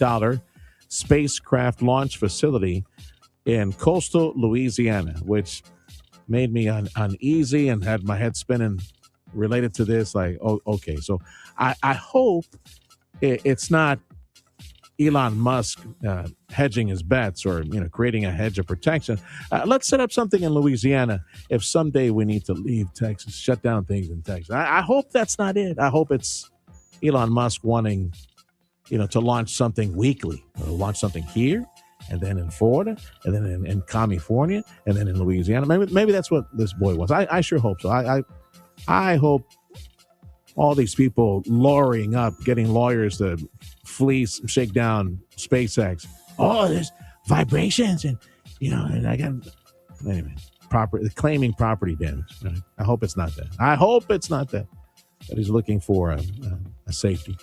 spacecraft launch facility in coastal Louisiana, which made me uneasy and had my head spinning related to this. Like, oh, okay. So I hope it's not Elon Musk hedging his bets or, creating a hedge of protection. Let's set up something in Louisiana if someday we need to leave Texas, shut down things in Texas. I hope that's not it. I hope it's Elon Musk wanting, to launch something weekly, launch something here and then in Florida and then in California and then in Louisiana. Maybe that's what this boy wants. I sure hope so. I hope all these people lawyering up, getting lawyers to fleece, shake down SpaceX. Oh, there's vibrations and I got, anyway, claiming property damage. Right? I hope it's not that. I hope it's not that he's looking for a safety.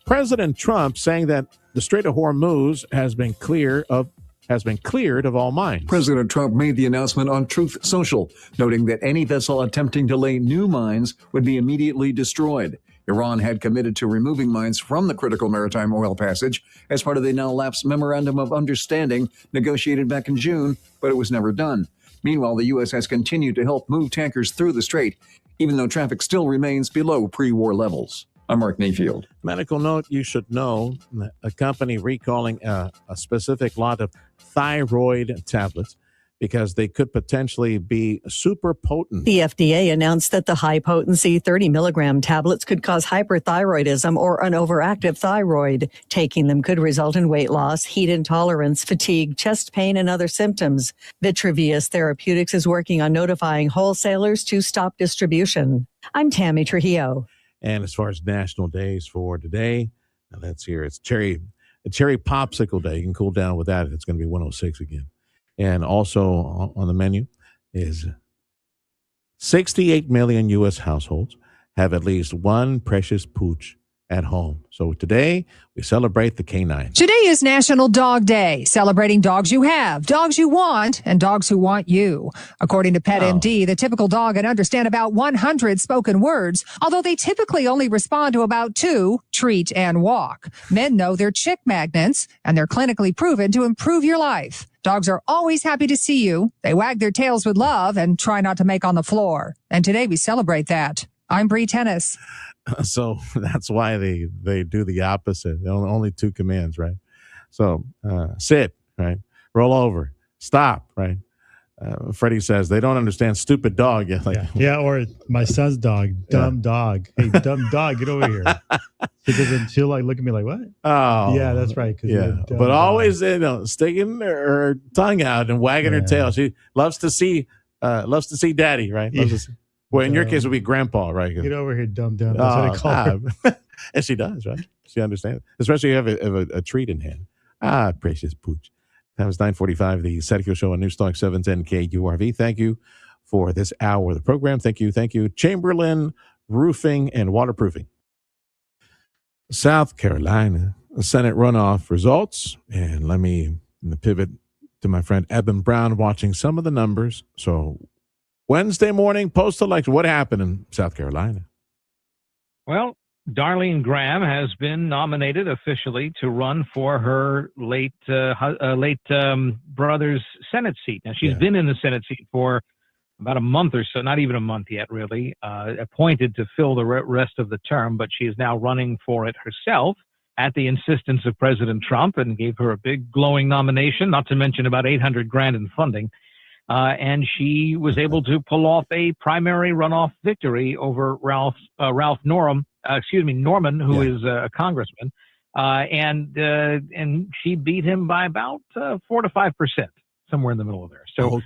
President Trump saying that the Strait of Hormuz has been cleared of all mines. President Trump made the announcement on Truth Social, noting that any vessel attempting to lay new mines would be immediately destroyed. Iran had committed to removing mines from the critical maritime oil passage as part of the now lapsed Memorandum of Understanding negotiated back in June, but it was never done. Meanwhile, the U.S. has continued to help move tankers through the strait, even though traffic still remains below pre-war levels. I'm Mark Mayfield. Medical note, you should know, a company recalling a specific lot of thyroid tablets because they could potentially be super potent. The FDA announced that the high-potency 30 milligram tablets could cause hyperthyroidism or an overactive thyroid. Taking them could result in weight loss, heat intolerance, fatigue, chest pain, and other symptoms. Vitrevius Therapeutics is working on notifying wholesalers to stop distribution. I'm Tammy Trujillo. And as far as national days for today, let's hear it's cherry popsicle day. You can cool down with that. It's going to be 106 again. And also on the menu is 68 million U.S. households have at least one precious pooch at home. So today we celebrate the canine. Today is National Dog Day, celebrating dogs you have, dogs you want, and dogs who want you. According to PetMD, the typical dog can understand about 100 spoken words, although they typically only respond to about 2, treat and walk. Men know they're chick magnets, and they're clinically proven to improve your life. Dogs are always happy to see you. They wag their tails with love and try not to make on the floor. And today we celebrate that. I'm Bree Tennis. So that's why they do the opposite. Only 2 commands, right? So sit, right? Roll over, stop, right? Freddie says they don't understand stupid dog. Yeah, or my son's dog, dumb dog. Hey, dumb dog, get over here. She'll like look at me like, what? Oh, yeah, that's right. Yeah, but always sticking her tongue out and wagging her tail. She loves to see daddy, right? Loves to see. Well, in your case, it would be grandpa, right? Get over here, dumb. That's what I call her. And she does, right? She understands, especially if you have a treat in hand. Precious pooch. That was 9:45, the Sergio Show on Newstalk 710 KURV. Thank you for this hour of the program. Thank you. Chamberlain Roofing and Waterproofing. South Carolina Senate runoff results. And let me pivot to my friend Eben Brown watching some of the numbers. So Wednesday morning, post-election, what happened in South Carolina? Well, Darlene Graham has been nominated officially to run for her late brother's Senate seat. Now, she's been in the Senate seat for about a month or so, not even a month yet, really, appointed to fill the rest of the term, but she is now running for it herself at the insistence of President Trump, and gave her a big glowing nomination, not to mention about $800,000 in funding. And she was able to pull off a primary runoff victory over Norman, who is a congressman, and she beat him by about 4 to 5%, somewhere in the middle of there. So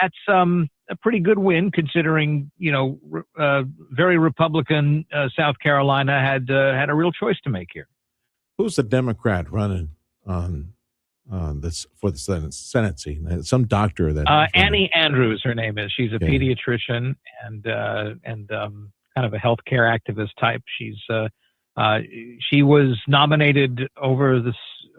that's a pretty good win, considering very Republican South Carolina had a real choice to make here. Who's the Democrat running on this for the Senate seat? Some doctor that Annie Andrews, her name is. She's a pediatrician and kind of a healthcare activist type. She was nominated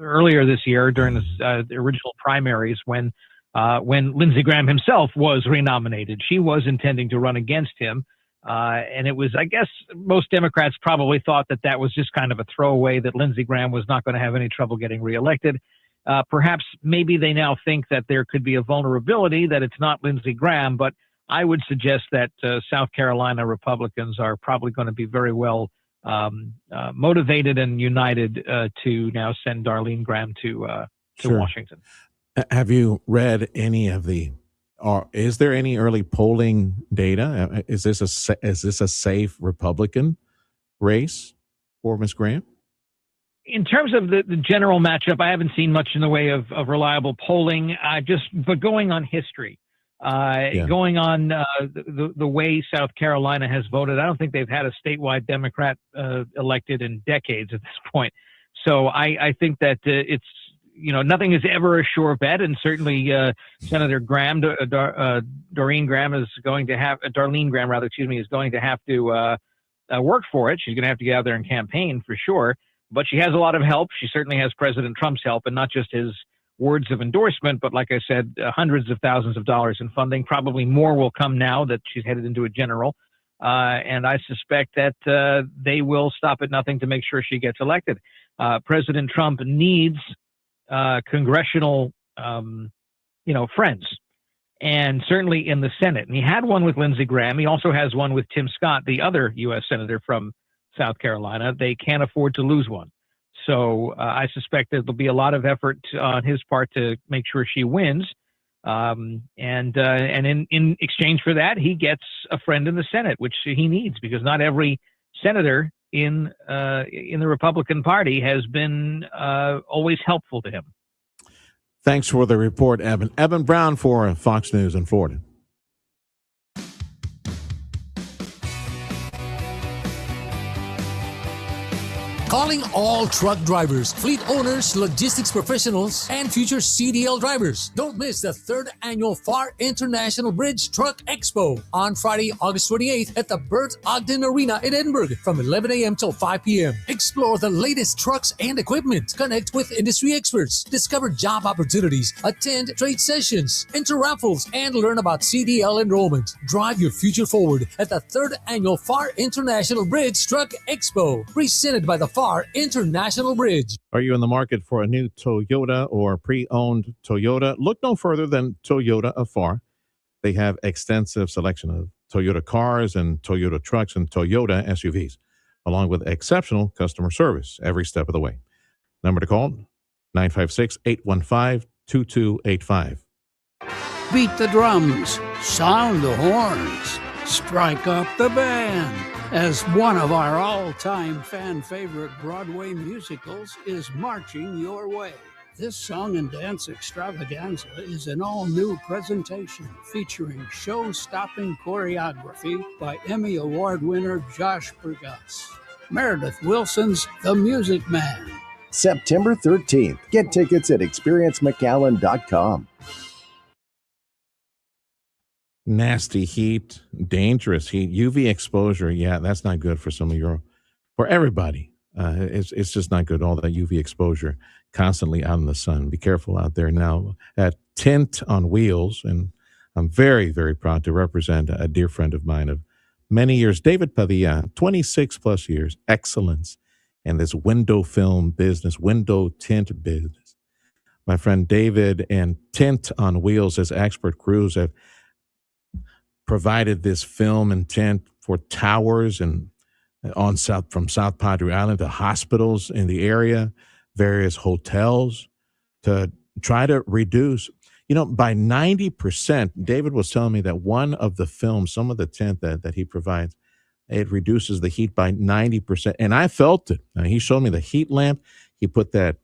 earlier this year during the original primaries when Lindsey Graham himself was renominated. She was intending to run against him. And it was, I guess, most Democrats probably thought that was just kind of a throwaway, that Lindsey Graham was not going to have any trouble getting reelected. Perhaps maybe they now think that there could be a vulnerability, that it's not Lindsey Graham, but I would suggest that South Carolina Republicans are probably going to be very well motivated and united to now send Darlene Graham to Washington. Have you read any of is there any early polling data? Is this a safe Republican race for Ms. Graham? In terms of the general matchup, I haven't seen much in the way of reliable polling. But going on history, going on the way South Carolina has voted, I don't think they've had a statewide Democrat elected in decades at this point. So I think that it's, nothing is ever a sure bet, and certainly Senator Darlene Graham is going to have to work for it. She's going to have to get out there and campaign for sure. But she has a lot of help. She certainly has President Trump's help, and not just his words of endorsement, but like I said, hundreds of thousands of dollars in funding. Probably more will come now that she's headed into a general. And I suspect that they will stop at nothing to make sure she gets elected. President Trump needs congressional, friends, and certainly in the Senate. And he had one with Lindsey Graham. He also has one with Tim Scott, the other U.S. senator from South Carolina. They can't afford to lose one. So I suspect that there'll be a lot of effort on his part to make sure she wins. And in exchange for that, he gets a friend in the Senate, which he needs, because not every senator in the Republican Party has been always helpful to him. Thanks for the report, Evan. Evan Brown for Fox News in Florida. Calling all truck drivers, fleet owners, logistics professionals, and future CDL drivers. Don't miss the 3rd annual FAR International Bridge Truck Expo on Friday, August 28th at the Bert Ogden Arena in Edinburgh from 11 a.m. till 5 p.m. Explore the latest trucks and equipment. Connect with industry experts. Discover job opportunities. Attend trade sessions. Enter raffles and learn about CDL enrollment. Drive your future forward at the 3rd annual FAR International Bridge Truck Expo. Presented by the FAR International Bridge. Are you in the market for a new Toyota or pre-owned Toyota? Look no further than Toyota of FAR. They have extensive selection of Toyota cars and Toyota trucks and Toyota SUVs, along with exceptional customer service every step of the way. Number to call, 956-815-2285. Beat the drums, sound the horns, strike up the band, as one of our all-time fan favorite Broadway musicals is marching your way. This song and dance extravaganza is an all-new presentation featuring show-stopping choreography by Emmy Award winner Josh Burgas, Meredith Wilson's The Music Man, September 13th. Get tickets at experiencemcallen.com. Nasty heat, dangerous heat, UV exposure. Yeah, that's not good for for everybody. It's just not good. All that UV exposure constantly out in the sun. Be careful out there now. At Tint on Wheels, and I'm very, very proud to represent a dear friend of mine of many years, David Padilla, 26 plus years, excellence in this window film business, window tint business. My friend David and Tint on Wheels, as expert crews, have provided this film and tint for towers and from South Padre Island to hospitals in the area, various hotels, to try to reduce, by 90%. David was telling me that one of the films, some of the tint that he provides, it reduces the heat by 90%. And I felt it. He showed me the heat lamp. He put that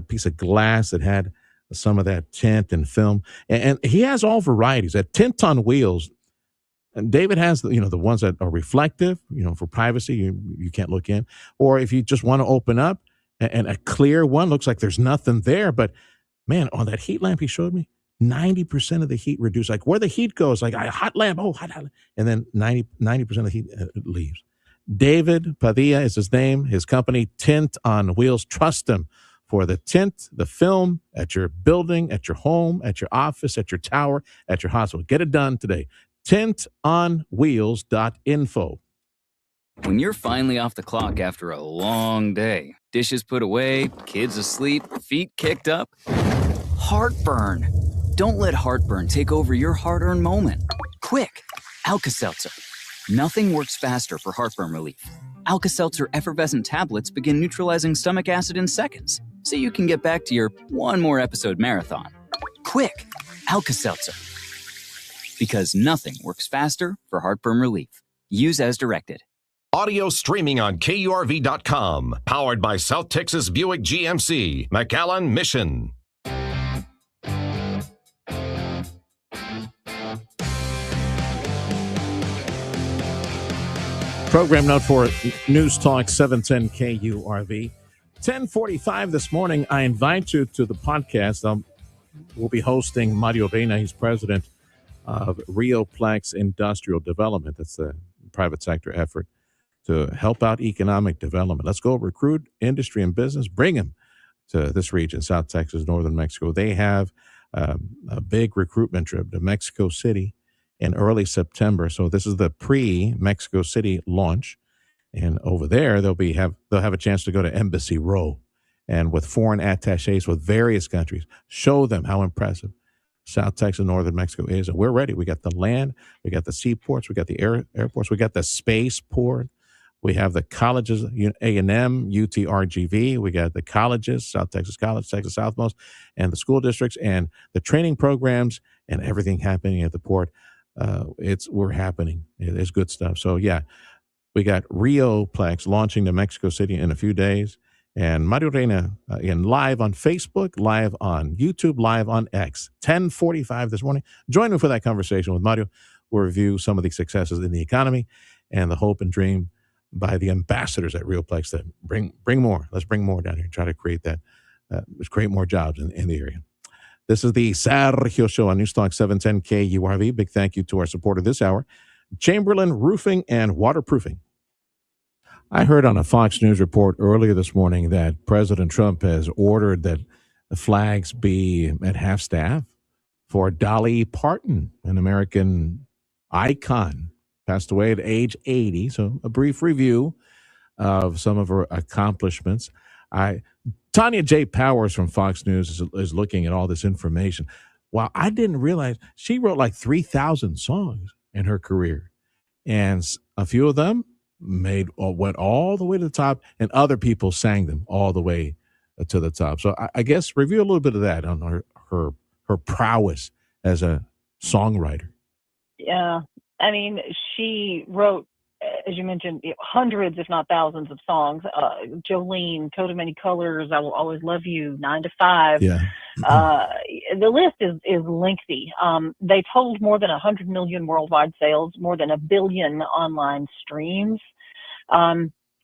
piece of glass that had some of that tint and film. And he has all varieties. At Tint on Wheels, and David has the ones that are reflective, for privacy, you can't look in. Or if you just want to open up, and a clear one, looks like there's nothing there. But man, on that heat lamp he showed me, 90% of the heat reduced. Like where the heat goes, like a hot lamp, hot. And then 90% of the heat leaves. David Padilla is his name. His company, Tint on Wheels. Trust him for the tint, the film, at your building, at your home, at your office, at your tower, at your hospital. Get it done today. tintonwheels.info. When you're finally off the clock after a long day, dishes put away, kids asleep, feet kicked up, heartburn. Don't let heartburn take over your hard-earned moment. Quick, Alka-Seltzer. Nothing works faster for heartburn relief. Alka-Seltzer effervescent tablets begin neutralizing stomach acid in seconds, so you can get back to your one more episode marathon. Quick, Alka-Seltzer. Because nothing works faster for heartburn relief. Use as directed. Audio streaming on KURV.com. Powered by South Texas Buick GMC. McAllen Mission. Program note for News Talk 710 KURV. 10:45 this morning, I invite you to the podcast. We'll be hosting Mario Reina. He's president of Rioplex Industrial Development. That's a private sector effort to help out economic development. Let's go recruit industry and business, bring them to this region, South Texas, northern Mexico. They have a big recruitment trip to Mexico City in early September. So this is the pre-Mexico City launch. And over there, they'll have a chance to go to Embassy Row and with foreign attaches with various countries, show them how impressive South Texas, northern Mexico is. And we're ready. We got the land, we got the seaports, we got the airports, we got the spaceport. We have the colleges, A&M, UT-RGV. We got the colleges, South Texas College, Texas Southmost, and the school districts, and the training programs, and everything happening at the port. We're happening. It's good stuff. So, yeah, we got Rioplex launching to Mexico City in a few days. And Mario Reina, again, live on Facebook, live on YouTube, live on X, 10:45 this morning. Join me for that conversation with Mario. We'll review some of the successes in the economy and the hope and dream by the ambassadors at Rioplex that bring more. Let's bring more down here and try to create that, create more jobs in the area. This is the Sergio Show on Newstalk 710 KURV. Big thank you to our supporter this hour, Chamberlain Roofing and Waterproofing. I heard on a Fox News report earlier this morning that President Trump has ordered that the flags be at half-staff for Dolly Parton, an American icon, passed away at age 80. So a brief review of some of her accomplishments. Tanya J. Powers from Fox News is looking at all this information. Wow, I didn't realize she wrote like 3,000 songs in her career. And a few of them went all the way to the top, and other people sang them all the way to the top. So I guess review a little bit of that on her prowess as a songwriter. Yeah. I mean, she wrote, as you mentioned, hundreds, if not thousands of songs. Jolene, Coat of Many Colors, I Will Always Love You, 9 to 5. Yeah. The list is lengthy. They totaled more than 100 million worldwide sales, more than 1 billion online streams.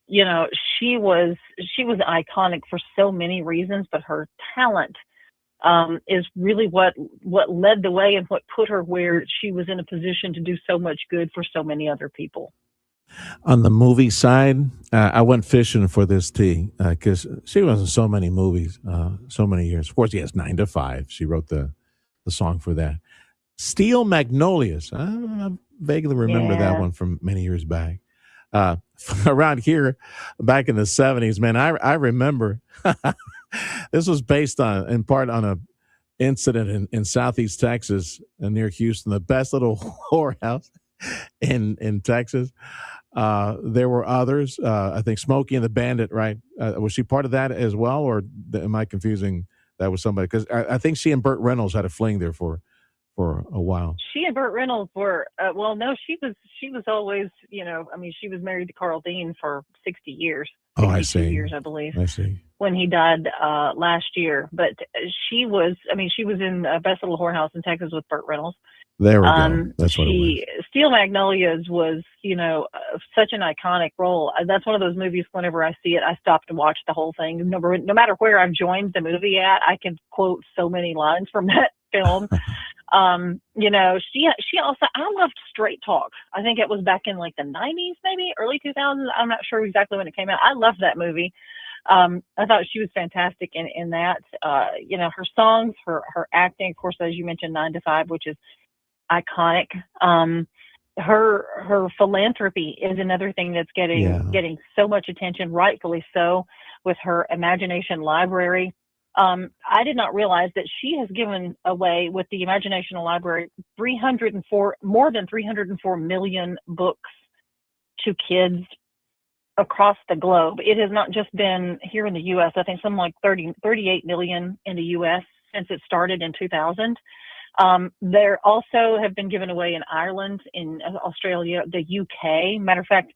you know, she was iconic for so many reasons, but her talent is really what led the way and what put her where she was in a position to do so much good for so many other people. On the movie side, I went fishing for this tea because she was in so many movies, so many years. Of course, yes, 9 to 5. She wrote the song for that. Steel Magnolias. I vaguely remember that one from many years back. Around here, back in the 70s, man, I remember this was based in part on a incident in Southeast Texas near Houston, the best little whorehouse in Texas. There were others. I think Smokey and the Bandit, right? Was she part of that as well, or am I confusing that with somebody? Because I think she and Burt Reynolds had a fling there for a while. She and Burt Reynolds were no, she was always, you know, I mean, she was married to Carl Dean for 60 years. Oh, I see. Years, I believe. I see. When he died last year, but she was in Best Little Whorehouse in Texas with Burt Reynolds. There we go. That's what it was. Steel Magnolias was, you know, such an iconic role. That's one of those movies. Whenever I see it, I stop to watch the whole thing. No matter where I've joined the movie at, I can quote so many lines from that film. You know, she also, I loved Straight Talk. I think it was back in like the 90s, maybe early 2000s. I'm not sure exactly when it came out. I loved that movie. I thought she was fantastic in that. You know, her songs, her acting, of course, as you mentioned, 9 to 5, which is iconic. Her philanthropy is another thing that's getting so much attention, rightfully so, with her Imagination Library. I did not realize that she has given away with the Imagination Library more than 304 million books to kids across the globe. It has not just been here in the U.S. I think something like 38 million in the U.S. since it started in 2000. There also have been given away in Ireland, in Australia, the UK. Matter of fact,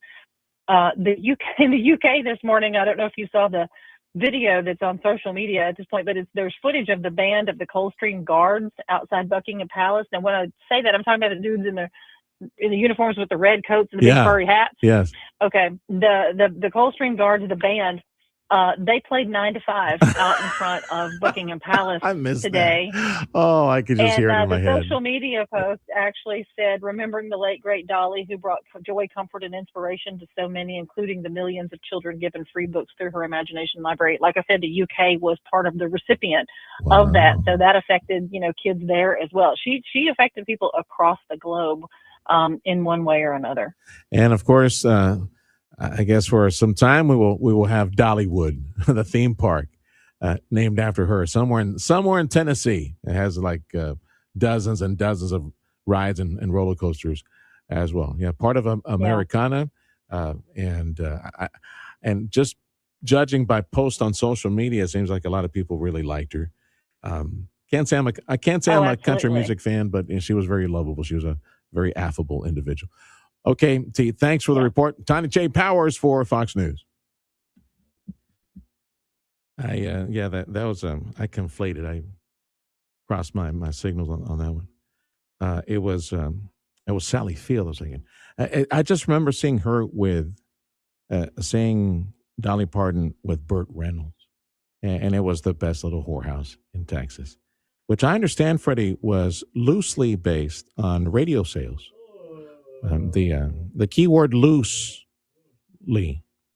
in the UK this morning, I don't know if you saw the video that's on social media at this point, but there's footage of the band of the Coldstream Guards outside Buckingham Palace. And when I say that, I'm talking about the dudes in the uniforms with the red coats and the big furry hats. Yes. Okay. The Coldstream Guards, the band, they played 9 to 5 out in front of Buckingham Palace today. That. Oh, I could just hear it in my head. The social media post actually said, remembering the late, great Dolly, who brought joy, comfort, and inspiration to so many, including the millions of children given free books through her Imagination Library. Like I said, the UK was part of the recipient of that. So that affected, you know, kids there as well. She affected people across the globe in one way or another. And of course, I guess for some time we will have Dollywood, the theme park, named after her somewhere in Tennessee. It has like dozens and dozens of rides and roller coasters as well. Yeah, part of Americana, and just judging by posts on social media, it seems like a lot of people really liked her. Can't say I'm a country music fan, but she was very lovable. She was a very affable individual. Okay, T, thanks for the report. Tiny J. Powers for Fox News. That was I conflated. I crossed my signals on that one. It was Sally Field. I was thinking. I just remember seeing her seeing Dolly Parton with Burt Reynolds, and it was the best little whorehouse in Texas, which I understand, Freddie, was loosely based on radio sales. The keyword loosely,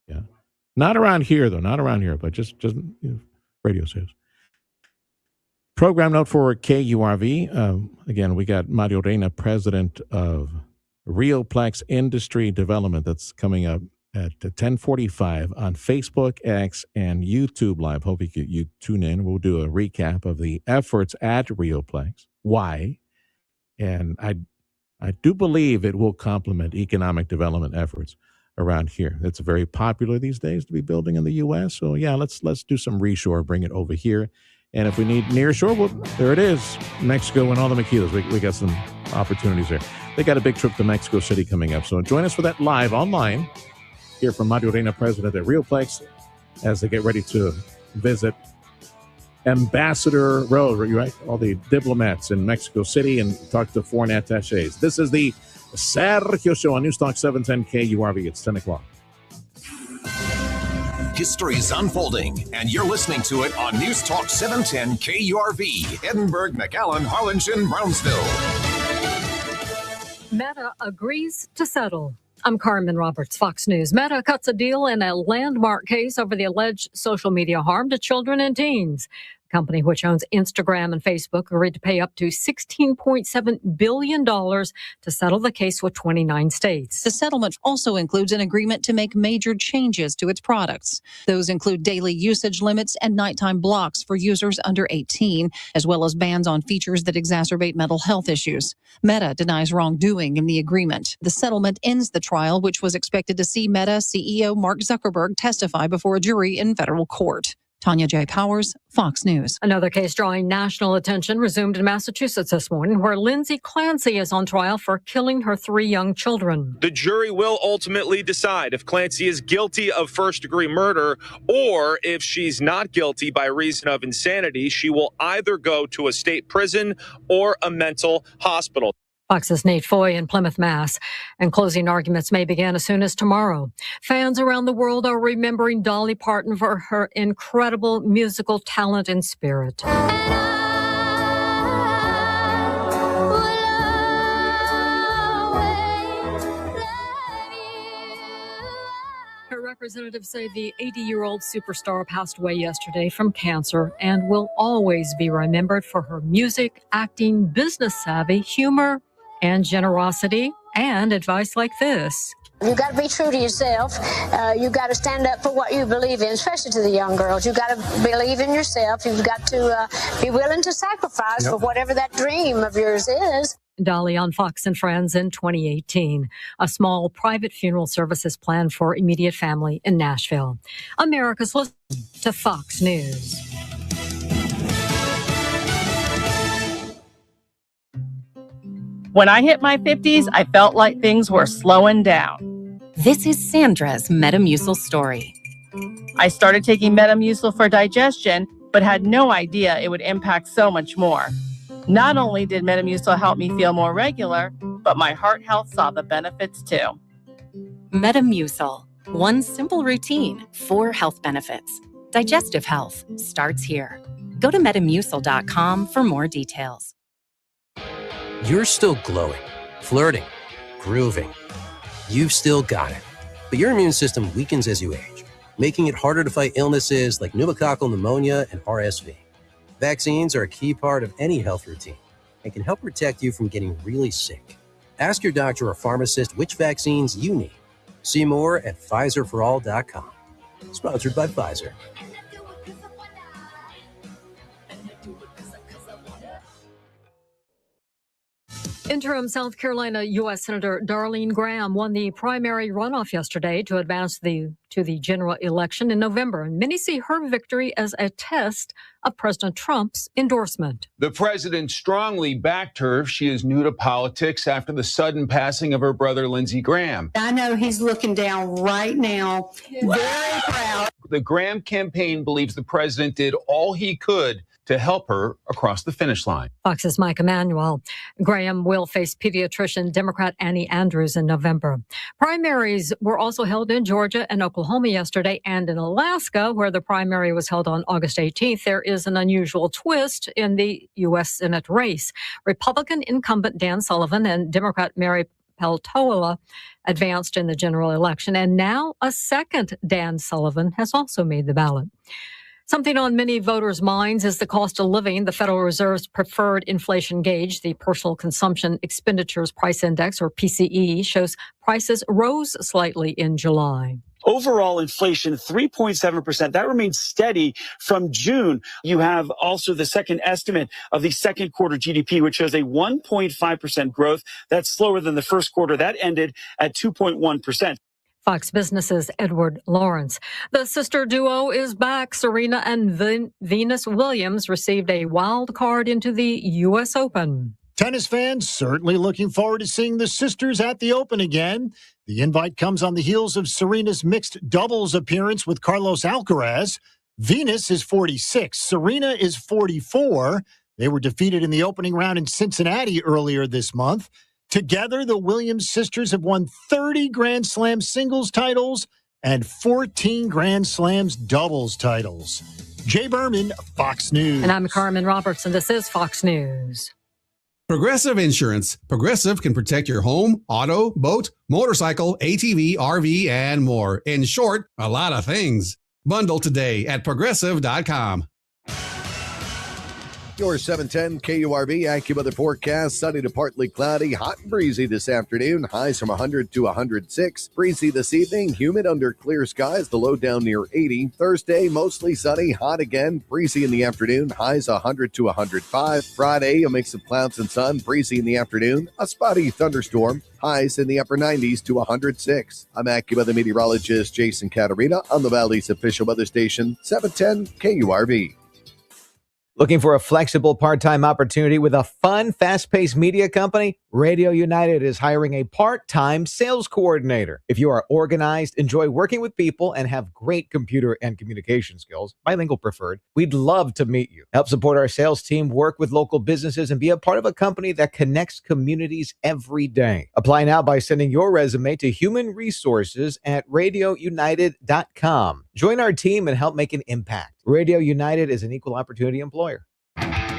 yeah. Not around here, though. Not around here, but just radio sales. Program note for KURV. Again, we got Mario Reina, president of Realplex Industry Development. That's coming up at 10:45 on Facebook, X, and YouTube Live. Hope you tune in. We'll do a recap of the efforts at Realplex. Why? And I do believe it will complement economic development efforts around here. It's very popular these days to be building in the U.S. So yeah, let's do some reshore, bring it over here. And if we need nearshore, well, there it is, Mexico and all the maquilas. We got some opportunities there. They got a big trip to Mexico City coming up. So join us for that live online. Hear from Mario Reina, president at Realplex, as they get ready to visit Ambassador Road, right? All the diplomats in Mexico City and talk to foreign attaches. This is the Sergio Show on Newstalk 710 KURV. It's 10 o'clock. History's unfolding, and you're listening to it on News Talk 710 KURV, Edinburgh, McAllen, Harlingen, Brownsville. Meta agrees to settle. I'm Carmen Roberts, Fox News. Meta cuts a deal in a landmark case over the alleged social media harm to children and teens. The company, which owns Instagram and Facebook, agreed to pay up to $16.7 billion to settle the case with 29 states. The settlement also includes an agreement to make major changes to its products. Those include daily usage limits and nighttime blocks for users under 18, as well as bans on features that exacerbate mental health issues. Meta denies wrongdoing in the agreement. The settlement ends the trial, which was expected to see Meta CEO Mark Zuckerberg testify before a jury in federal court. Tanya J. Powers, Fox News. Another case drawing national attention resumed in Massachusetts this morning, where Lindsay Clancy is on trial for killing her 3 young children. The jury will ultimately decide if Clancy is guilty of first-degree murder or if she's not guilty by reason of insanity. She will either go to a state prison or a mental hospital. Fox's Nate Foy in Plymouth, Mass. And closing arguments may begin as soon as tomorrow. Fans around the world are remembering Dolly Parton for her incredible musical talent and spirit. Her representatives say the 80-year-old superstar passed away yesterday from cancer and will always be remembered for her music, acting, business savvy, humor, and generosity, and advice like this. You got to be true to yourself. You got to stand up for what you believe in, especially to the young girls. You got to believe in yourself. You've got to be willing to sacrifice for whatever that dream of yours is. Dolly on Fox and Friends in 2018. A small private funeral service is planned for immediate family in Nashville. America's listening to Fox News. When I hit my 50s, I felt like things were slowing down. This is Sandra's Metamucil story. I started taking Metamucil for digestion, but had no idea it would impact so much more. Not only did Metamucil help me feel more regular, but my heart health saw the benefits too. Metamucil, one simple routine, 4 health benefits. Digestive health starts here. Go to Metamucil.com for more details. You're still glowing, flirting, grooving. You've still got it. But your immune system weakens as you age, making it harder to fight illnesses like pneumococcal pneumonia and RSV. Vaccines are a key part of any health routine and can help protect you from getting really sick. Ask your doctor or pharmacist which vaccines you need. See more at PfizerForAll.com. Sponsored by Pfizer. Interim South Carolina U.S. Senator Darlene Graham won the primary runoff yesterday to advance to the general election in November. And many see her victory as a test of President Trump's endorsement. The president strongly backed her. She is new to politics after the sudden passing of her brother, Lindsey Graham. I know he's looking down right now, very proud. The Graham campaign believes the president did all he could to help her across the finish line. Fox's Mike Emanuel. Graham will face pediatrician Democrat Annie Andrews in November. Primaries were also held in Georgia and Oklahoma yesterday, and in Alaska, where the primary was held on August 18th. There is an unusual twist in the U.S. Senate race. Republican incumbent Dan Sullivan and Democrat Mary Peltola advanced in the general election, and now a second Dan Sullivan has also made the ballot. Something on many voters' minds is the cost of living. The Federal Reserve's preferred inflation gauge, the Personal Consumption Expenditures Price Index, or PCE, shows prices rose slightly in July. Overall inflation, 3.7%. That remains steady from June. You have also the second estimate of the second quarter GDP, which shows a 1.5% growth. That's slower than the first quarter. That ended at 2.1%. Fox Business's Edward Lawrence. The sister duo is back. Serena and Venus Williams received a wild card into the U.S. Open. Tennis fans certainly looking forward to seeing the sisters at the Open again. The invite comes on the heels of Serena's mixed doubles appearance with Carlos Alcaraz. Venus is 46. Serena is 44. They were defeated in the opening round in Cincinnati earlier this month. Together, the Williams sisters have won 30 Grand Slam singles titles and 14 Grand Slams doubles titles. Jay Berman, Fox News. And I'm Carmen Robertson. This is Fox News. Progressive Insurance. Progressive can protect your home, auto, boat, motorcycle, ATV, RV, and more. In short, a lot of things. Bundle today at progressive.com. Your 710 KURV AccuWeather forecast. Sunny to partly cloudy, hot and breezy this afternoon. Highs from 100 to 106. Breezy this evening, humid under clear skies. The low down near 80. Thursday, mostly sunny, hot again. Breezy in the afternoon. Highs 100 to 105. Friday, a mix of clouds and sun. Breezy in the afternoon. A spotty thunderstorm. Highs in the upper 90s to 106. I'm AccuWeather meteorologist Jason Caterina on the Valley's official weather station, 710 KURV. Looking for a flexible part-time opportunity with a fun, fast-paced media company? Radio United is hiring a part-time sales coordinator. If you are organized, enjoy working with people, and have great computer and communication skills, bilingual preferred, we'd love to meet you. Help support our sales team, work with local businesses, and be a part of a company that connects communities every day. Apply now by sending your resume to human resources at radiounited.com. Join our team and help make an impact. Radio United is an equal opportunity employer.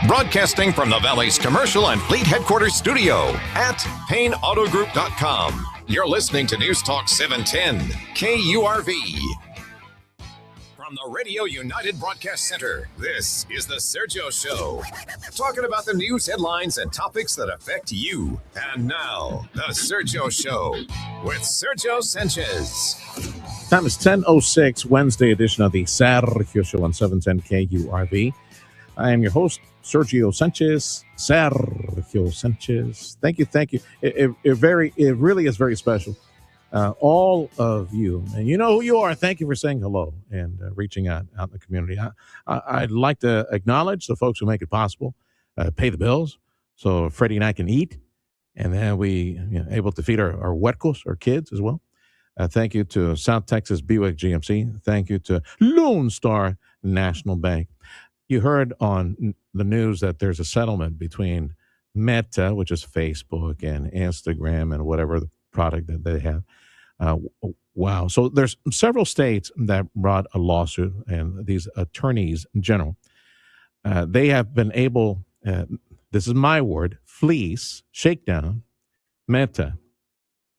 Broadcasting from the Valley's commercial and fleet headquarters studio at PayneAutoGroup.com. You're listening to News Talk 710 KURV. From the Radio United Broadcast Center, this is the Sergio Show. Talking about the news headlines and topics that affect you. And now, the Sergio Show with Sergio Sanchez. Time is 10:06, Wednesday edition of the Sergio Show on 710 KURV. I am your host, Sergio Sanchez. Sergio Sanchez. Thank you. It really is very special. All of you, and you know who you are. Thank you for saying hello and reaching out in the community. I'd like to acknowledge the folks who make it possible, pay the bills, so Freddie and I can eat, and then we able to feed our huercos, our kids as well. Thank you to South Texas Buick GMC. Thank you to Lone Star National Bank. You heard on the news that there's a settlement between Meta, which is Facebook, and Instagram, and whatever the product that they have. Wow. So there's several states that brought a lawsuit, and these attorneys in general, they have been able, this is my word, fleece, shakedown, Meta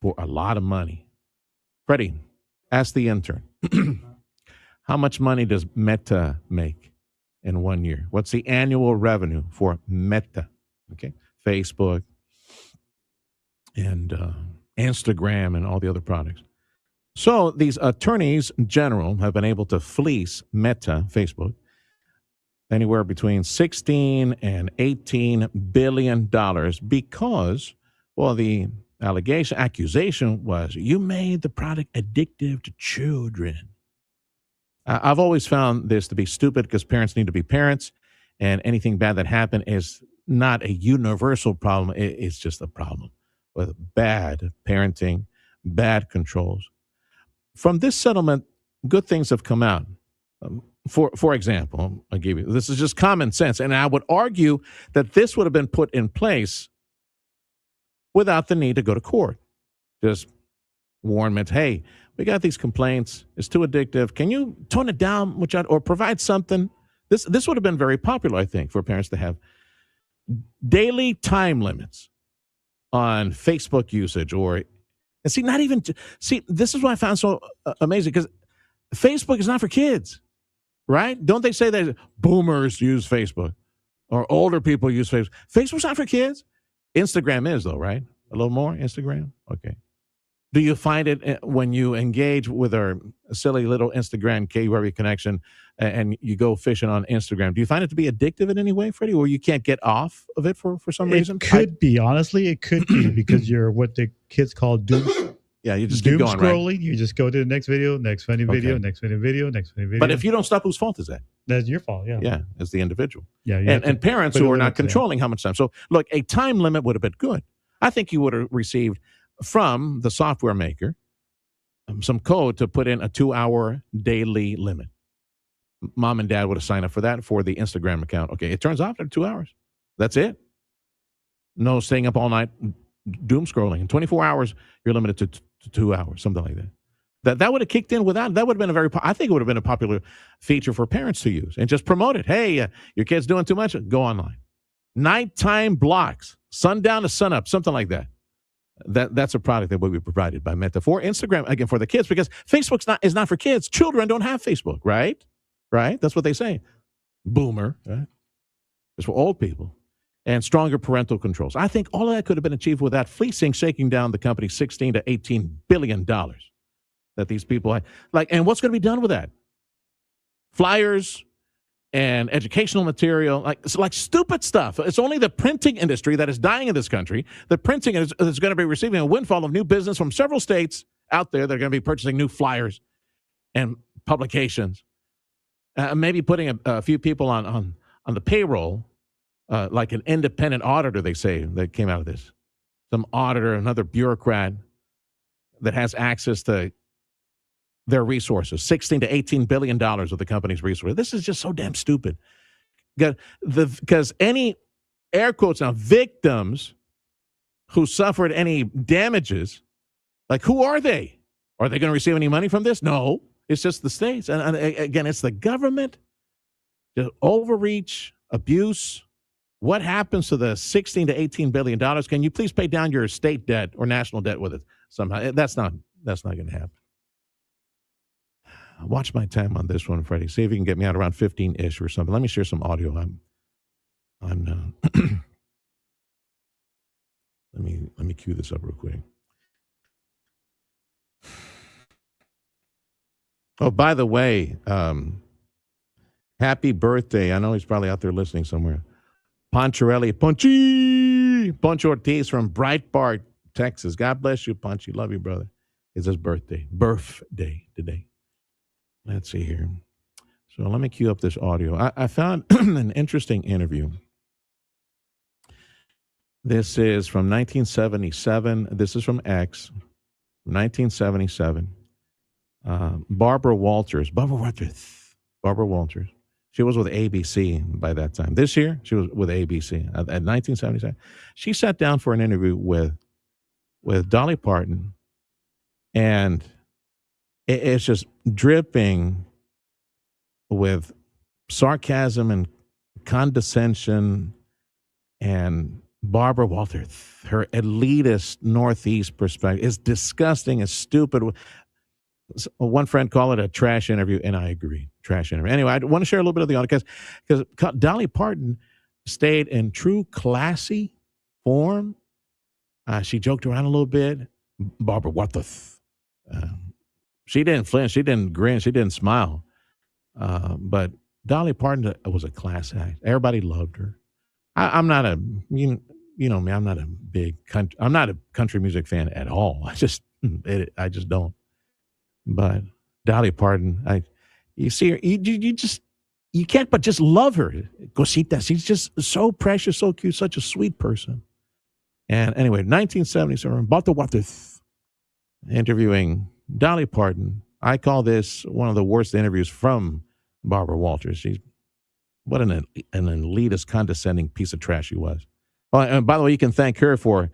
for a lot of money. Freddie, ask the intern, how much money does Meta make in 1 year? What's the annual revenue for Meta? Okay, Facebook and Instagram and all the other products. So these attorneys in general have been able to fleece Meta, Facebook, anywhere between $16 and $18 billion because, well, the accusation was you made the product addictive to children. I've always found this to be stupid because parents need to be parents, and anything bad that happened is not a universal problem. It's just a problem with bad parenting, bad controls. From this settlement, good things have come out. For example, I'll give you, this is just common sense, and I would argue that this would have been put in place without the need to go to court. Just warn Meta, hey, we got these complaints. It's too addictive. Can you tone it down, or provide something? This would have been very popular, I think, for parents to have daily time limits on Facebook usage, this is what I found so amazing, because Facebook is not for kids, right? Don't they say that boomers use Facebook or older people use Facebook? Facebook's not for kids. Instagram is, though, right? A little more Instagram? Okay. Do you find it when you engage with our silly little Instagram KURV connection and you go fishing on Instagram, do you find it to be addictive in any way, Freddie, or you can't get off of it for some reason? It could be, honestly. It could be because you're what the kids call doom. Yeah, you just keep going, scrolling. Right? You just go to the next video, next funny video, next funny video, next funny video. But if you don't stop, whose fault is that? That's your fault, yeah. Yeah, it's the individual. Yeah, and parents who are not controlling how much time. So, look, a time limit would have been good. I think you would have received from the software maker some code to put in a 2-hour daily limit. Mom and dad would have signed up for that for the Instagram account. Okay, it turns off after 2 hours. That's it. No staying up all night doom scrolling. In 24 hours, you're limited to 2 hours, something like that. That would have kicked in without. That would have been I think it would have been a popular feature for parents to use and just promote it. Hey, your kid's doing too much? Go online. Nighttime blocks, sundown to sunup, something like that. That's a product that will be provided by Meta for Instagram, again, for the kids, because Facebook is not for kids. Children don't have Facebook, right? Right? That's what they say. Boomer, right? It's for old people. And stronger parental controls. I think all of that could have been achieved without fleecing, shaking down the company $16 to $18 billion that these people had. And what's going to be done with that? Flyers and educational material, like stupid stuff. It's only the printing industry that is dying in this country. The printing is going to be receiving a windfall of new business from several states out there that are going to be purchasing new flyers and publications. Maybe putting a few people on the payroll, like an independent auditor, they say, that came out of this. Some auditor, another bureaucrat that has access to their resources, $16 to $18 billion of the company's resources. This is just so damn stupid. Because any, air quotes now, victims who suffered any damages, who are they? Are they going to receive any money from this? No, it's just the states. And again, it's the government, the overreach, abuse. What happens to the $16 to $18 billion? Can you please pay down your state debt or national debt with it somehow? That's not going to happen. Watch my time on this one, Freddie. See if you can get me out around 15-ish or something. Let me share some audio. Let me cue this up real quick. Oh, by the way, happy birthday. I know he's probably out there listening somewhere. Poncho Ortiz from Breitbart, Texas. God bless you, Poncho. Love you, brother. It's his birthday today. Let's see here. So let me cue up this audio. I found an interesting interview. This is from 1977. This is from X, 1977. Barbara Walters. She was with ABC by that time. This year, she was with ABC at 1977. She sat down for an interview with Dolly Parton, and it's just dripping with sarcasm and condescension. And Barbara Walters, her elitist Northeast perspective, is disgusting, is stupid. One friend called it a trash interview, and I agree. Trash interview. Anyway, I want to share a little bit of the audio because Dolly Parton stayed in true classy form. She joked around a little bit. Barbara Walters. She didn't flinch. She didn't grin. She didn't smile. But Dolly Parton was a class act. Everybody loved her. I'm not a, you know me, I'm not a country music fan at all. I just don't. But Dolly Parton, you see her, you can't but just love her. Cosita, she's just so precious, so cute, such a sweet person. And anyway, 1977, Barbara Walters interviewing Dolly Parton. I call this one of the worst interviews from Barbara Walters. What an elitist, condescending piece of trash she was. Oh, and by the way, you can thank her for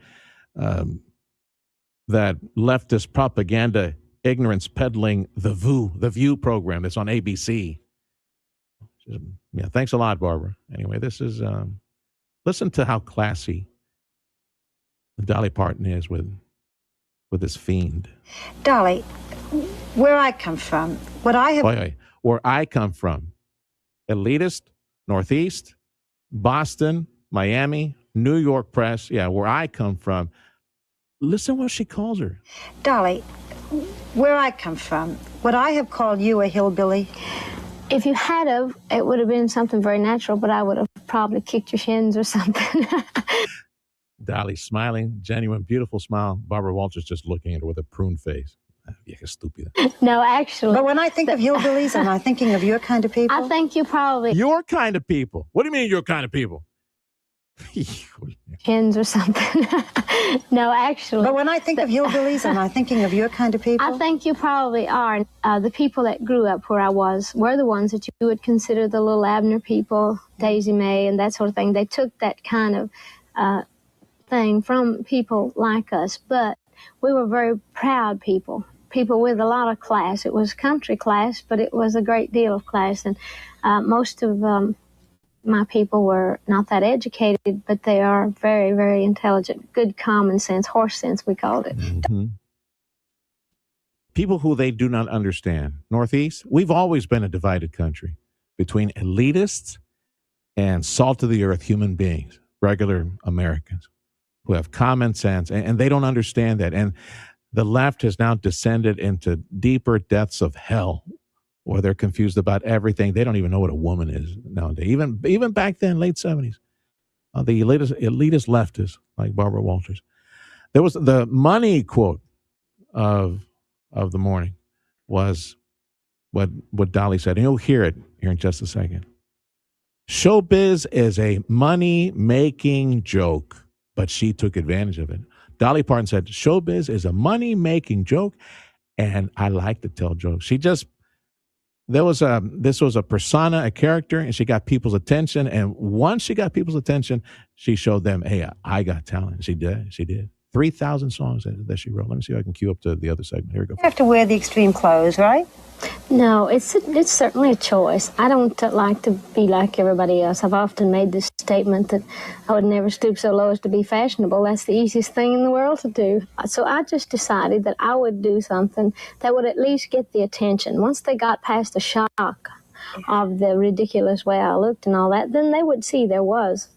that leftist propaganda, ignorance peddling, The View program that's on ABC. Yeah, thanks a lot, Barbara. Anyway, this is, listen to how classy Dolly Parton is with this fiend. Dolly, where I come from, what I have... Where I come from, elitist, Northeast, Boston, Miami, New York press, yeah, where I come from. Listen what she calls her. Dolly, where I come from, would I have called you a hillbilly? If you had of, it would have been something very natural, but I would have probably kicked your shins or something. Dolly smiling, genuine, beautiful smile. Barbara Walters just looking at her with a prune face. Yeah, stupid. No, actually. But when I think of hillbillies, am I thinking of your kind of people? I think you probably... Your kind of people? What do you mean your kind of people? Shins or something. No, actually. But when I think of hillbillies, am I thinking of your kind of people? I think you probably are. The people that grew up where I was were the ones that you would consider the little Abner people, Daisy Mae and that sort of thing. They took that kind of thing from people like us, but we were very proud people people with a lot of class. It was country class, but it was a great deal of class. And most of my people were not that educated, but they are very, very intelligent. Good common sense, horse sense, we called it. Mm-hmm. People who they do not understand. Northeast, we've always been a divided country between elitists and salt-of-the-earth human beings, regular Americans who have common sense, and they don't understand that. And the left has now descended into deeper depths of hell where they're confused about everything. They don't even know what a woman is nowadays. Even back then, late 70s, the elitist leftists like Barbara Walters. There was the money quote of the morning was what Dolly said. And you'll hear it here in just a second. Showbiz is a money-making joke, but she took advantage of it. Dolly Parton said, showbiz is a money-making joke, and I like to tell jokes. This was a persona, a character, and she got people's attention. And once she got people's attention, she showed them, hey, I got talent. She did. 3,000 songs that she wrote. Let me see if I can cue up to the other segment. Here we go. You have to wear the extreme clothes, right? No, it's certainly a choice. I don't like to be like everybody else. I've often made this statement that I would never stoop so low as to be fashionable. That's the easiest thing in the world to do. So I just decided that I would do something that would at least get the attention. Once they got past the shock of the ridiculous way I looked and all that, then they would see there was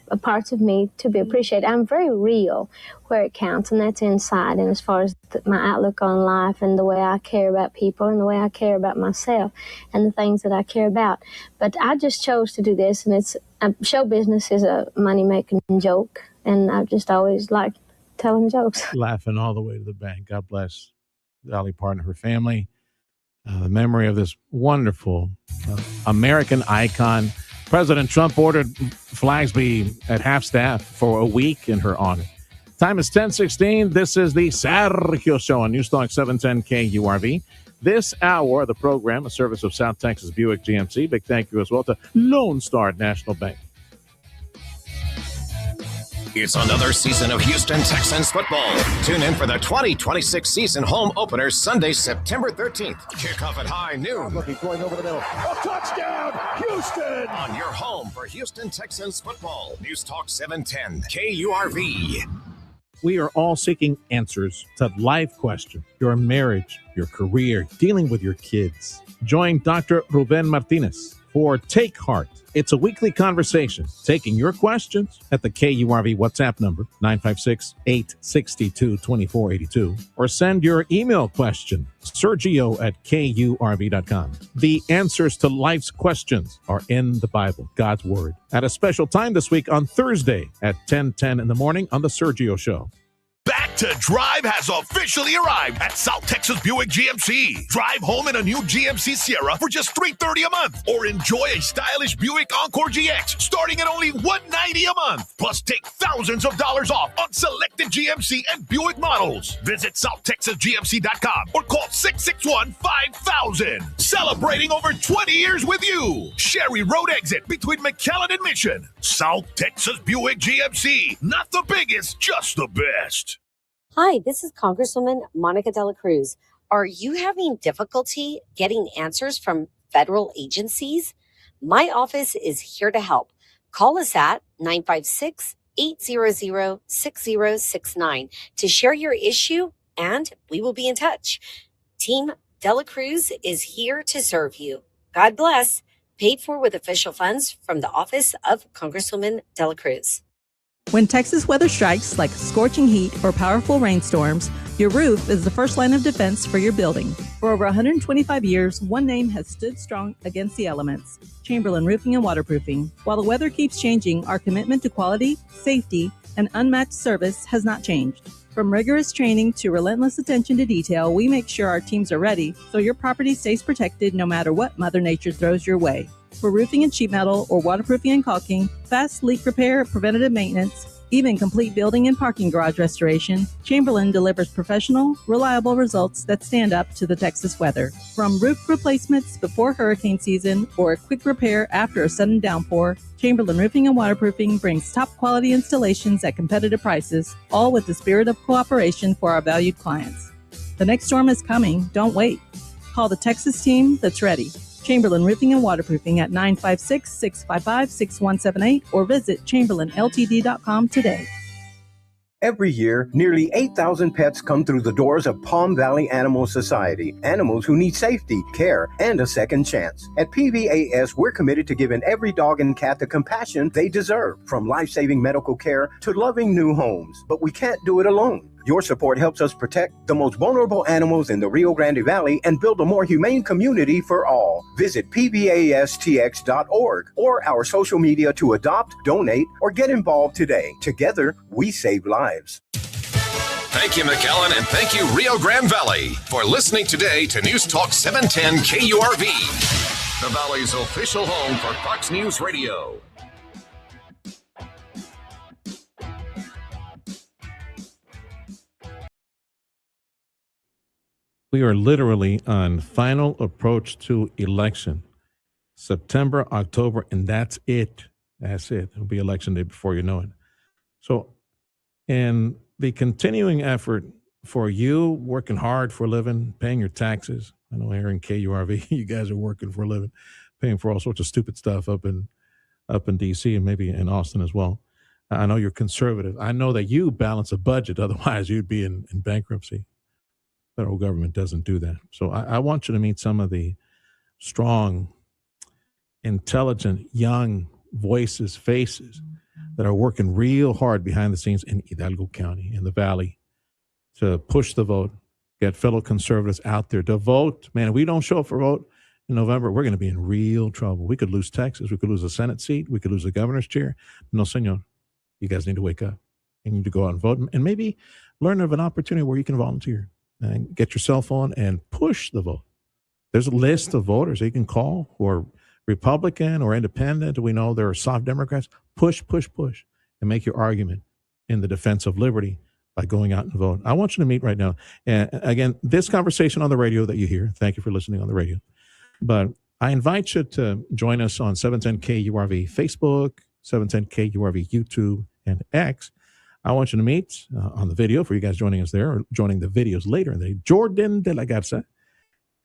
a parts of me to be appreciated. I'm very real where it counts, and that's inside. And as far as my outlook on life and the way I care about people and the way I care about myself and the things that I care about. But I just chose to do this, and it's show business is a money-making joke, and I just always liked telling jokes. Laughing all the way to the bank. God bless Dolly Parton and her family. The memory of this wonderful American icon. President Trump ordered flags be at half-staff for a week in her honor. Time is 10:16. This is the Sergio Show on Newstalk 710 KURV. This hour of the program, a service of South Texas Buick GMC. Big thank you as well to Lone Star National Bank. It's another season of Houston Texans football. Tune in for the 2026 season home opener Sunday, September 13th. Kickoff at high noon. Looking going over the middle. A touchdown, Houston! On your home for Houston Texans football. News Talk 710 KURV. We are all seeking answers to life questions. Your marriage, your career, dealing with your kids. Join Dr. Ruben Martinez for Take Heart. It's a weekly conversation, taking your questions at the KURV WhatsApp number, 956-862-2482, or send your email question, sergio@KURV.com. The answers to life's questions are in the Bible, God's Word, at a special time this week on Thursday at 10:10 in the morning on The Sergio Show. Back to Drive has officially arrived at South Texas Buick GMC. Drive home in a new GMC Sierra for just $330 a month, or enjoy a stylish Buick Encore GX starting at only $190 a month. Plus, take thousands of dollars off on selected GMC and Buick models. Visit SouthTexasGMC.com or call 661-5000. Celebrating over 20 years with you. Sherry Road exit between McAllen and Mission. South Texas Buick GMC. Not the biggest, just the best. Hi, this is Congresswoman Monica De La Cruz. Are you having difficulty getting answers from federal agencies? My office is here to help. Call us at 956-800-6069 to share your issue, and we will be in touch. Team De La Cruz is here to serve you. God bless. Paid for with official funds from the office of Congresswoman De La Cruz. When Texas weather strikes like scorching heat or powerful rainstorms, your roof is the first line of defense for your building. For over 125 years, one name has stood strong against the elements: Chamberlain Roofing and Waterproofing. While the weather keeps changing, our commitment to quality, safety, and unmatched service has not changed. From rigorous training to relentless attention to detail, we make sure our teams are ready so your property stays protected no matter what Mother Nature throws your way. For roofing and sheet metal or waterproofing and caulking, fast leak repair, preventative maintenance, even complete building and parking garage restoration, Chamberlain delivers professional, reliable results that stand up to the Texas weather. From roof replacements before hurricane season or a quick repair after a sudden downpour, Chamberlain Roofing and Waterproofing brings top quality installations at competitive prices, all with the spirit of cooperation for our valued clients. The next storm is coming. Don't wait. Call the Texas team that's ready. Chamberlain Roofing and Waterproofing at 956-655-6178 or visit chamberlainltd.com today. Every year, nearly 8,000 pets come through the doors of Palm Valley Animal Society. Animals who need safety, care, and a second chance. At PVAS, we're committed to giving every dog and cat the compassion they deserve, from life-saving medical care to loving new homes. But we can't do it alone. Your support helps us protect the most vulnerable animals in the Rio Grande Valley and build a more humane community for all. Visit pvastx.org or our social media to adopt, donate, or get involved today. Together, we save lives. Thank you, McAllen, and thank you, Rio Grande Valley, for listening today to News Talk 710 KURV, the Valley's official home for Fox News Radio. We are literally on final approach to election. September, October, and that's it. That's it. It'll be election day before you know it. So, in the continuing effort for you working hard for a living, paying your taxes, I know here in KURV, you guys are working for a living, paying for all sorts of stupid stuff up in D.C. and maybe in Austin as well. I know you're conservative. I know that you balance a budget. Otherwise, you'd be in bankruptcy. Federal government doesn't do that. So I want you to meet some of the strong, intelligent, young voices, faces that are working real hard behind the scenes in Hidalgo County, in the Valley, to push the vote, get fellow conservatives out there to vote. Man, if we don't show up for vote in November, we're going to be in real trouble. We could lose Texas. We could lose a Senate seat. We could lose a governor's chair. No, senor. You guys need to wake up. You need to go out and vote and maybe learn of an opportunity where you can volunteer. And get your cell phone and push the vote. There's a list of voters that you can call who are Republican or independent. We know there are soft Democrats. Push, and make your argument in the defense of liberty by going out and vote. I want you to meet right now. And again, this conversation on the radio that you hear, thank you for listening on the radio. But I invite you to join us on 710 KURV Facebook, 710 KURV YouTube, and X. I want you to meet on the video for you guys joining us there or joining the videos later in the day, Jordan De La Garza,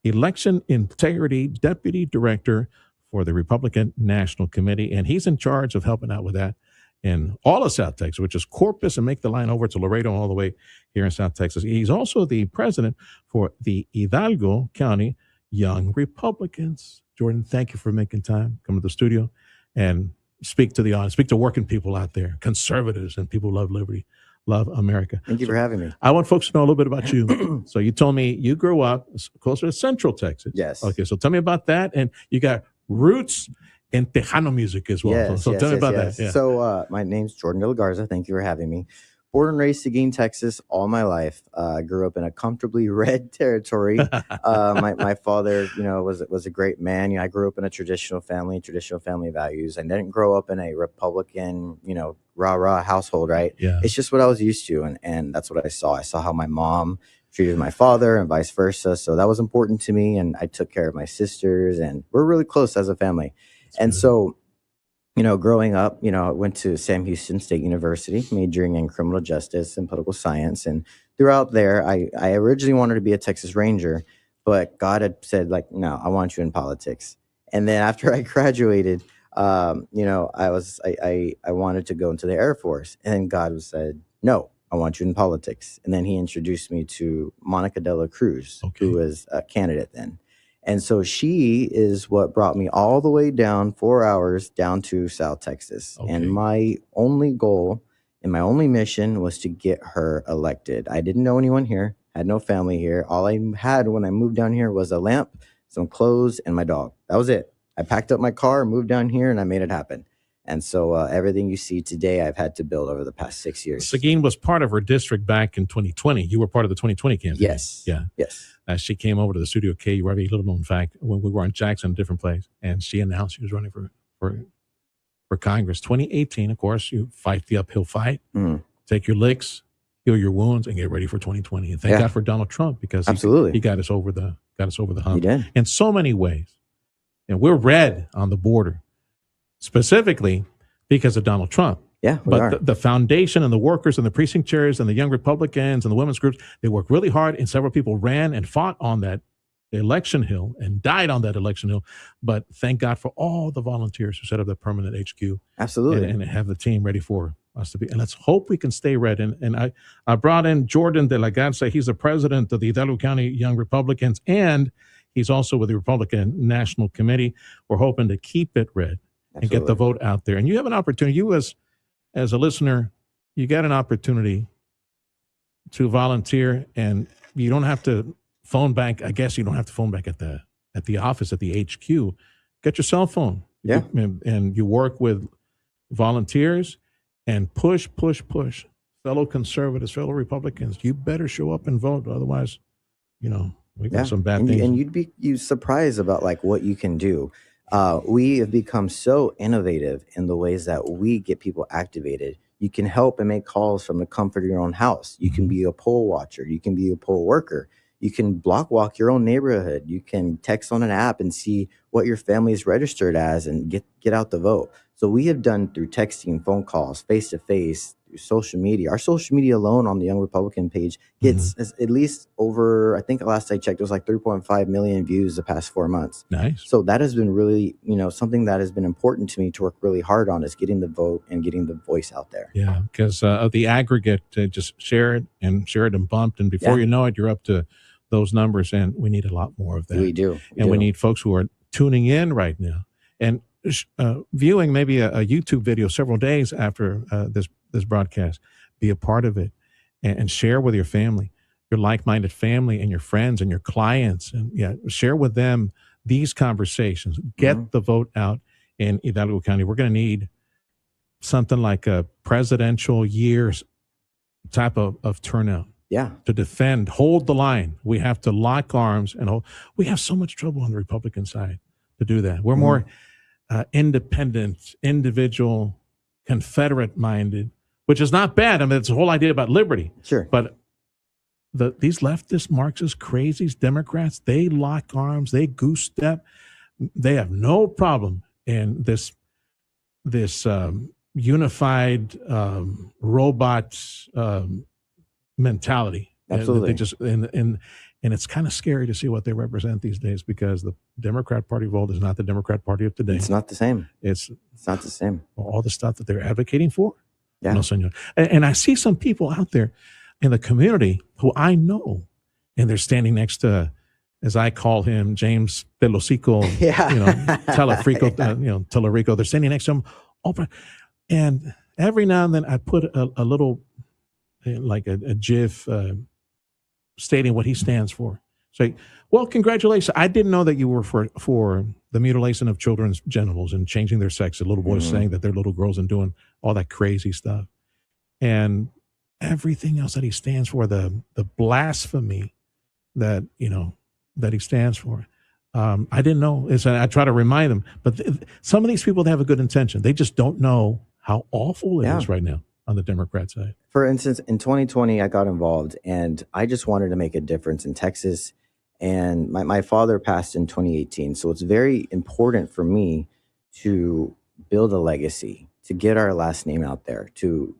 Election Integrity Deputy Director for the Republican National Committee. And he's in charge of helping out with that in all of South Texas, which is Corpus and make the line over to Laredo all the way here in South Texas. He's also the president for the Hidalgo County Young Republicans. Jordan, thank you for making time, come to the studio and speak to the audience, speak to working people out there, conservatives and people who love liberty, love America. Thank you for having me. I want folks to know a little bit about you. So you told me you grew up closer to Central Texas. Yes. Okay, so tell me about that. And you got roots in Tejano music as well. Yes, so tell me about that. Yeah. So my name's Jordan De La Garza. Thank you for having me. Born and raised Seguin, Texas, all my life. I grew up in a comfortably red territory. My father, was a great man. I grew up in a traditional family values. I didn't grow up in a Republican, rah-rah household, right? Yeah. It's just what I was used to, and that's what I saw. I saw how my mom treated my father and vice versa. So that was important to me, and I took care of my sisters, and we're really close as a family. So growing up, I went to Sam Houston State University, majoring in criminal justice and political science. And throughout there, I originally wanted to be a Texas Ranger, but God had said, no, I want you in politics. And then after I graduated, I wanted to go into the Air Force. And then God said, no, I want you in politics. And then he introduced me to Monica de la Cruz, who was a candidate then. And so she is what brought me all the way down 4 hours down to South Texas. Okay. And my only goal and my only mission was to get her elected. I didn't know anyone here, had no family here. All I had when I moved down here was a lamp, some clothes, and my dog. That was it. I packed up my car, moved down here, and I made it happen. And so everything you see today, I've had to build over the past 6 years. Seguin was part of her district back in 2020. You were part of the 2020 campaign. Yes. Yeah. Yes. She came over to the studio KURV, little known fact, when we were in Jackson, a different place, and she announced she was running for Congress. 2018, of course, you fight the uphill fight, take your licks, heal your wounds, and get ready for 2020. And thank God for Donald Trump, because he got us over the hump. He did. In so many ways. And we're red on the border, specifically because of Donald Trump. Yeah, we but are. the foundation and the workers and the precinct chairs and the young Republicans and the women's groups, they worked really hard, and several people ran and fought on that election hill and died on that election hill. But thank God for all the volunteers who set up the permanent HQ. Absolutely. And have the team ready for us to be. And let's hope we can stay red. And I brought in Jordan de la Garza. He's the president of the Hidalgo County Young Republicans, and he's also with the Republican National Committee. We're hoping to keep it red and get the vote out there. And you have an opportunity. You as a listener, you got an opportunity to volunteer, and you don't have to phone bank. I guess you don't have to phone bank at the office, at the HQ. Get your cell phone. Yeah. And you work with volunteers and push. Fellow conservatives, fellow Republicans, you better show up and vote. Otherwise, we've got some bad things. And you'd surprised about like what you can do. We have become so innovative in the ways that we get people activated. You can help and make calls from the comfort of your own house. You can be a poll watcher. You can be a poll worker. You can block walk your own neighborhood. You can text on an app and see what your family is registered as and get out the vote. So we have done through texting, phone calls, face-to-face, through social media. Our social media alone on the Young Republican page gets at least over, I think last I checked, it was like 3.5 million views the past 4 months. Nice. So that has been really, something that has been important to me to work really hard on, is getting the vote and getting the voice out there. Yeah, because of the aggregate, just share it and bumped. And before you know it, you're up to those numbers. And we need a lot more of that. We do. We need folks who are tuning in right now and viewing maybe a YouTube video several days after this broadcast. Be a part of it and share with your family, your like-minded family and your friends and your clients, and share with them these conversations. Get the vote out in Hidalgo County. We're going to need something like a presidential year's type of turnout. Yeah. To defend, hold the line. We have to lock arms and hold. We have so much trouble on the Republican side to do that. We're more independent, individual, Confederate-minded, which is not bad. I mean, it's the whole idea about liberty. Sure. But these leftist, Marxist, crazies, Democrats, they lock arms, they goose step. They have no problem in this unified robot mentality. Absolutely. They just and it's kind of scary to see what they represent these days, because the Democrat Party vote is not the Democrat Party of today. It's not the same. It's not the same. All the stuff that they're advocating for. Yeah. No, senor. And I see some people out there in the community who I know, and they're standing next to, as I call him, James Telocico, Telerico. They're standing next to him. And every now and then I put a little, like a GIF stating what he stands for. Say, well, congratulations. I didn't know that you were for the mutilation of children's genitals and changing their sex. The little boys saying that they're little girls and doing all that crazy stuff. And everything else that he stands for, the blasphemy that he stands for. I didn't know. I try to remind them. But some of these people, they have a good intention. They just don't know how awful it is right now on the Democrat side. For instance, in 2020, I got involved, and I just wanted to make a difference in Texas. And my father passed in 2018. So it's very important for me to build a legacy, to get our last name out there, to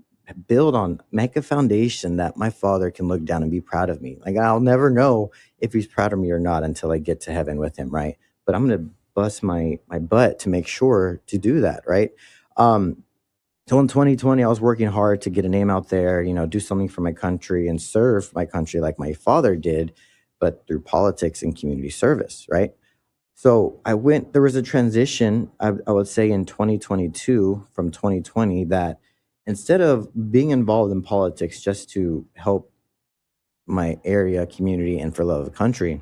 make a foundation that my father can look down and be proud of me. Like, I'll never know if he's proud of me or not until I get to heaven with him, right? But I'm going to bust my butt to make sure to do that, right? So in 2020, I was working hard to get a name out there, do something for my country and serve my country like my father did, but through politics and community service, right? So there was a transition, I would say in 2022 from 2020, that instead of being involved in politics just to help my area, community, and for love of the country,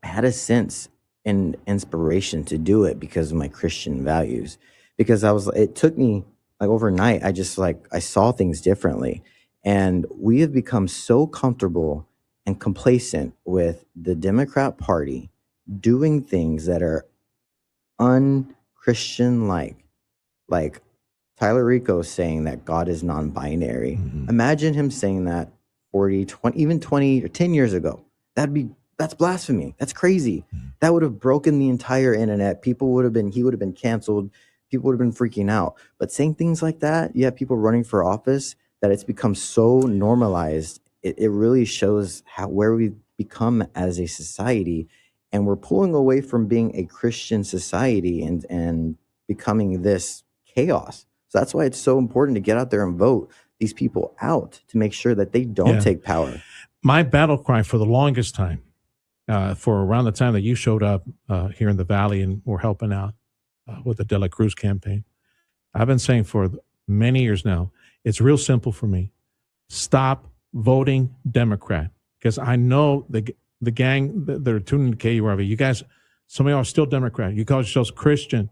I had a sense and inspiration to do it because of my Christian values. Because it took me overnight, I saw things differently. And we have become so comfortable and complacent with the Democrat Party doing things that are un-Christian like Tyler Rico saying that God is non-binary. Imagine him saying that 40, 20, even 20 or 10 years ago. That's blasphemy. That's crazy. That would have broken the entire internet. He would have been canceled. people would have been freaking out. But saying things like that, you have people running for office, that it's become so normalized. It really shows where we've become as a society, and we're pulling away from being a Christian society and becoming this chaos. So that's why it's so important to get out there and vote these people out to make sure that they don't take power. My battle cry for the longest time, for around the time that you showed up here in the Valley and were helping out with the De La Cruz campaign, I've been saying for many years now, it's real simple for me. Stop voting Democrat. Because I know the gang that are tuning to KURV, you guys, some of y'all are still Democrat. You call yourselves Christian,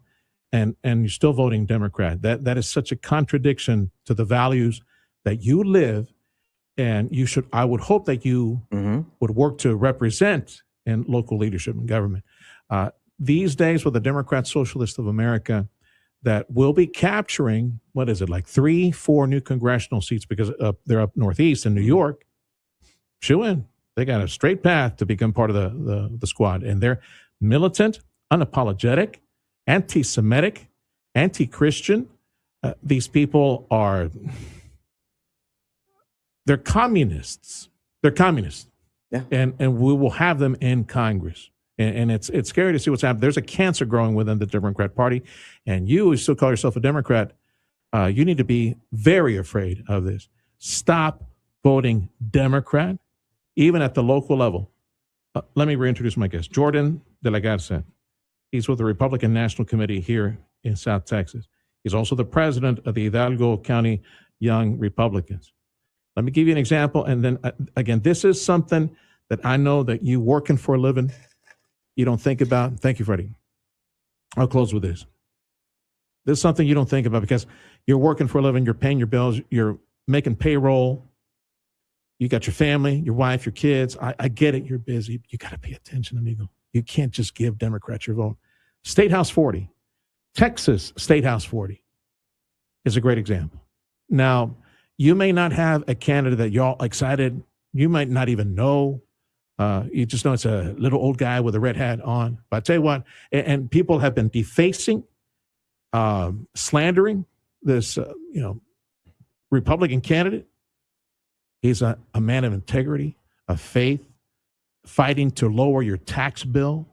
and you're still voting Democrat. That is such a contradiction to the values that you live, and you should. I would hope that you would work to represent in local leadership and government. These days, with the Democrat Socialists of America, that will be capturing, what is it, like 3-4 new congressional seats, because they're up northeast in New York. Shoe in. They got a straight path to become part of the squad. And they're militant, unapologetic, anti-Semitic, anti-Christian. These people they're communists. They're communists. Yeah. And we will have them in Congress. And it's scary to see what's happening. There's a cancer growing within the Democrat Party. And you, who still call yourself a Democrat, you need to be very afraid of this. Stop voting Democrat, even at the local level. Let me reintroduce my guest, Jordan De La Garza. He's with the Republican National Committee here in South Texas. He's also the president of the Hidalgo County Young Republicans. Let me give you an example. And then, again, this is something that I know that you working for a living, you don't think about. Thank you, Freddie. I'll close with this. This is something you don't think about because you're working for a living, you're paying your bills, you're making payroll, you got your family, your wife, your kids. I get it, you're busy. You got to pay attention, amigo. You can't just give Democrats your vote. State House 40, Texas State House 40 is a great example. Now, you may not have a candidate that y'all excited. You might not even know. You just know it's a little old guy with a red hat on. But I tell you what, and people have been defacing, slandering this, Republican candidate. He's a man of integrity, of faith, fighting to lower your tax bill.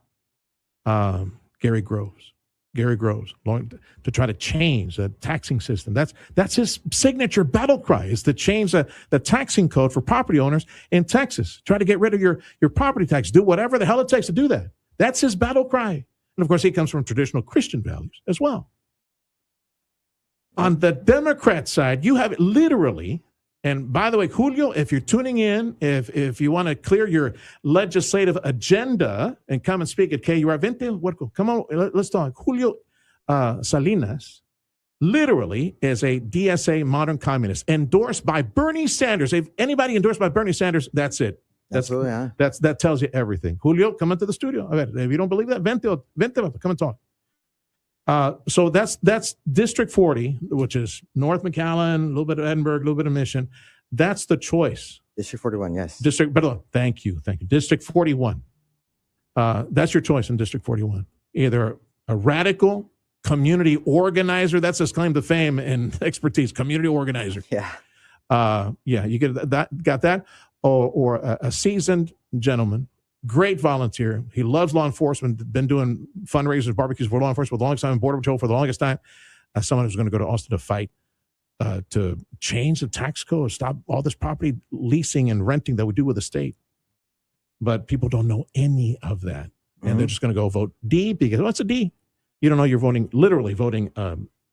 Gary Groves, to try to change the taxing system. That's his signature battle cry, is to change the taxing code for property owners in Texas. Try to get rid of your property tax. Do whatever the hell it takes to do that. That's his battle cry. And of course, he comes from traditional Christian values as well. On the Democrat side, you have literally, and by the way, Julio, if you're tuning in, if you want to clear your legislative agenda and come and speak at KUR, come on, let's talk. Julio Salinas literally is a DSA modern communist endorsed by Bernie Sanders. If anybody endorsed by Bernie Sanders, that's it. That tells you everything. Julio, come into the studio. If you don't believe that, vente, come and talk. So that's District 40, which is North McAllen, a little bit of Edinburgh, a little bit of Mission. That's the choice. District 41, yes. Thank you. District 41. That's your choice in District 41. Either a radical community organizer, that's his claim to fame and expertise, community organizer. Yeah. You got that, or a seasoned gentleman. Great volunteer. He loves law enforcement, been doing fundraisers, barbecues for law enforcement for the longest time, Border Patrol for the longest time. Someone who's going to go to Austin to fight to change the tax code, stop all this property leasing and renting that we do with the state. But people don't know any of that. And they're just going to go vote D because, what's a D? You don't know you're literally voting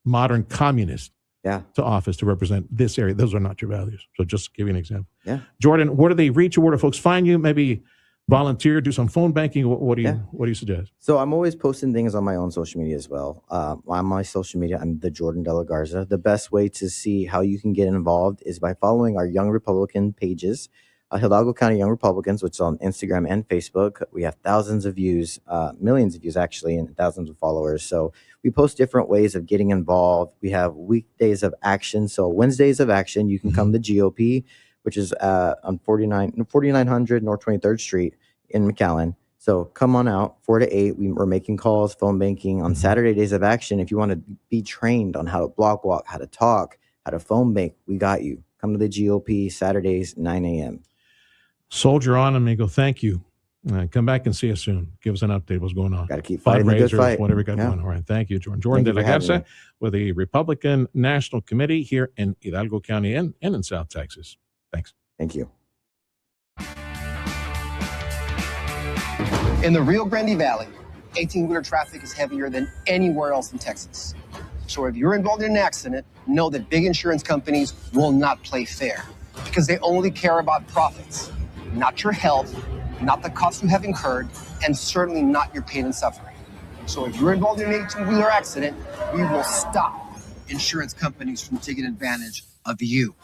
modern communist to office to represent this area. Those are not your values. So just to give you an example. Yeah. Jordan, where do they reach you? Where do folks find you? Maybe volunteer, do some phone banking. What do you suggest? So I'm always posting things on my own social media as well. On my social media, I'm the Jordan De La Garza. The best way to see how you can get involved is by following our Young Republican pages, Hidalgo County Young Republicans, which is on Instagram and Facebook. We have thousands of views, millions of views actually, and thousands of followers. So we post different ways of getting involved. We have weekdays of action. So Wednesdays of action, you can come to GOP, which is on 4900 North 23rd Street in McAllen. So come on out, 4 to 8. We're making calls, phone banking on Saturday days of action. If you want to be trained on how to block walk, how to talk, how to phone bank, we got you. Come to the GOP Saturdays, 9 a.m. Soldier on, amigo. Thank you. Come back and see us soon. Give us an update. What's going on? Got to keep fighting the good fight. Whatever you got going. All right. Thank you, Jordan. Jordan De La Garza with the Republican National Committee here in Hidalgo County and in South Texas. Thanks. Thank you. In the Rio Grande Valley, 18-wheeler traffic is heavier than anywhere else in Texas. So if you're involved in an accident, know that big insurance companies will not play fair because they only care about profits, not your health, not the cost you have incurred, and certainly not your pain and suffering. So if you're involved in an 18-wheeler accident, we will stop insurance companies from taking advantage of you.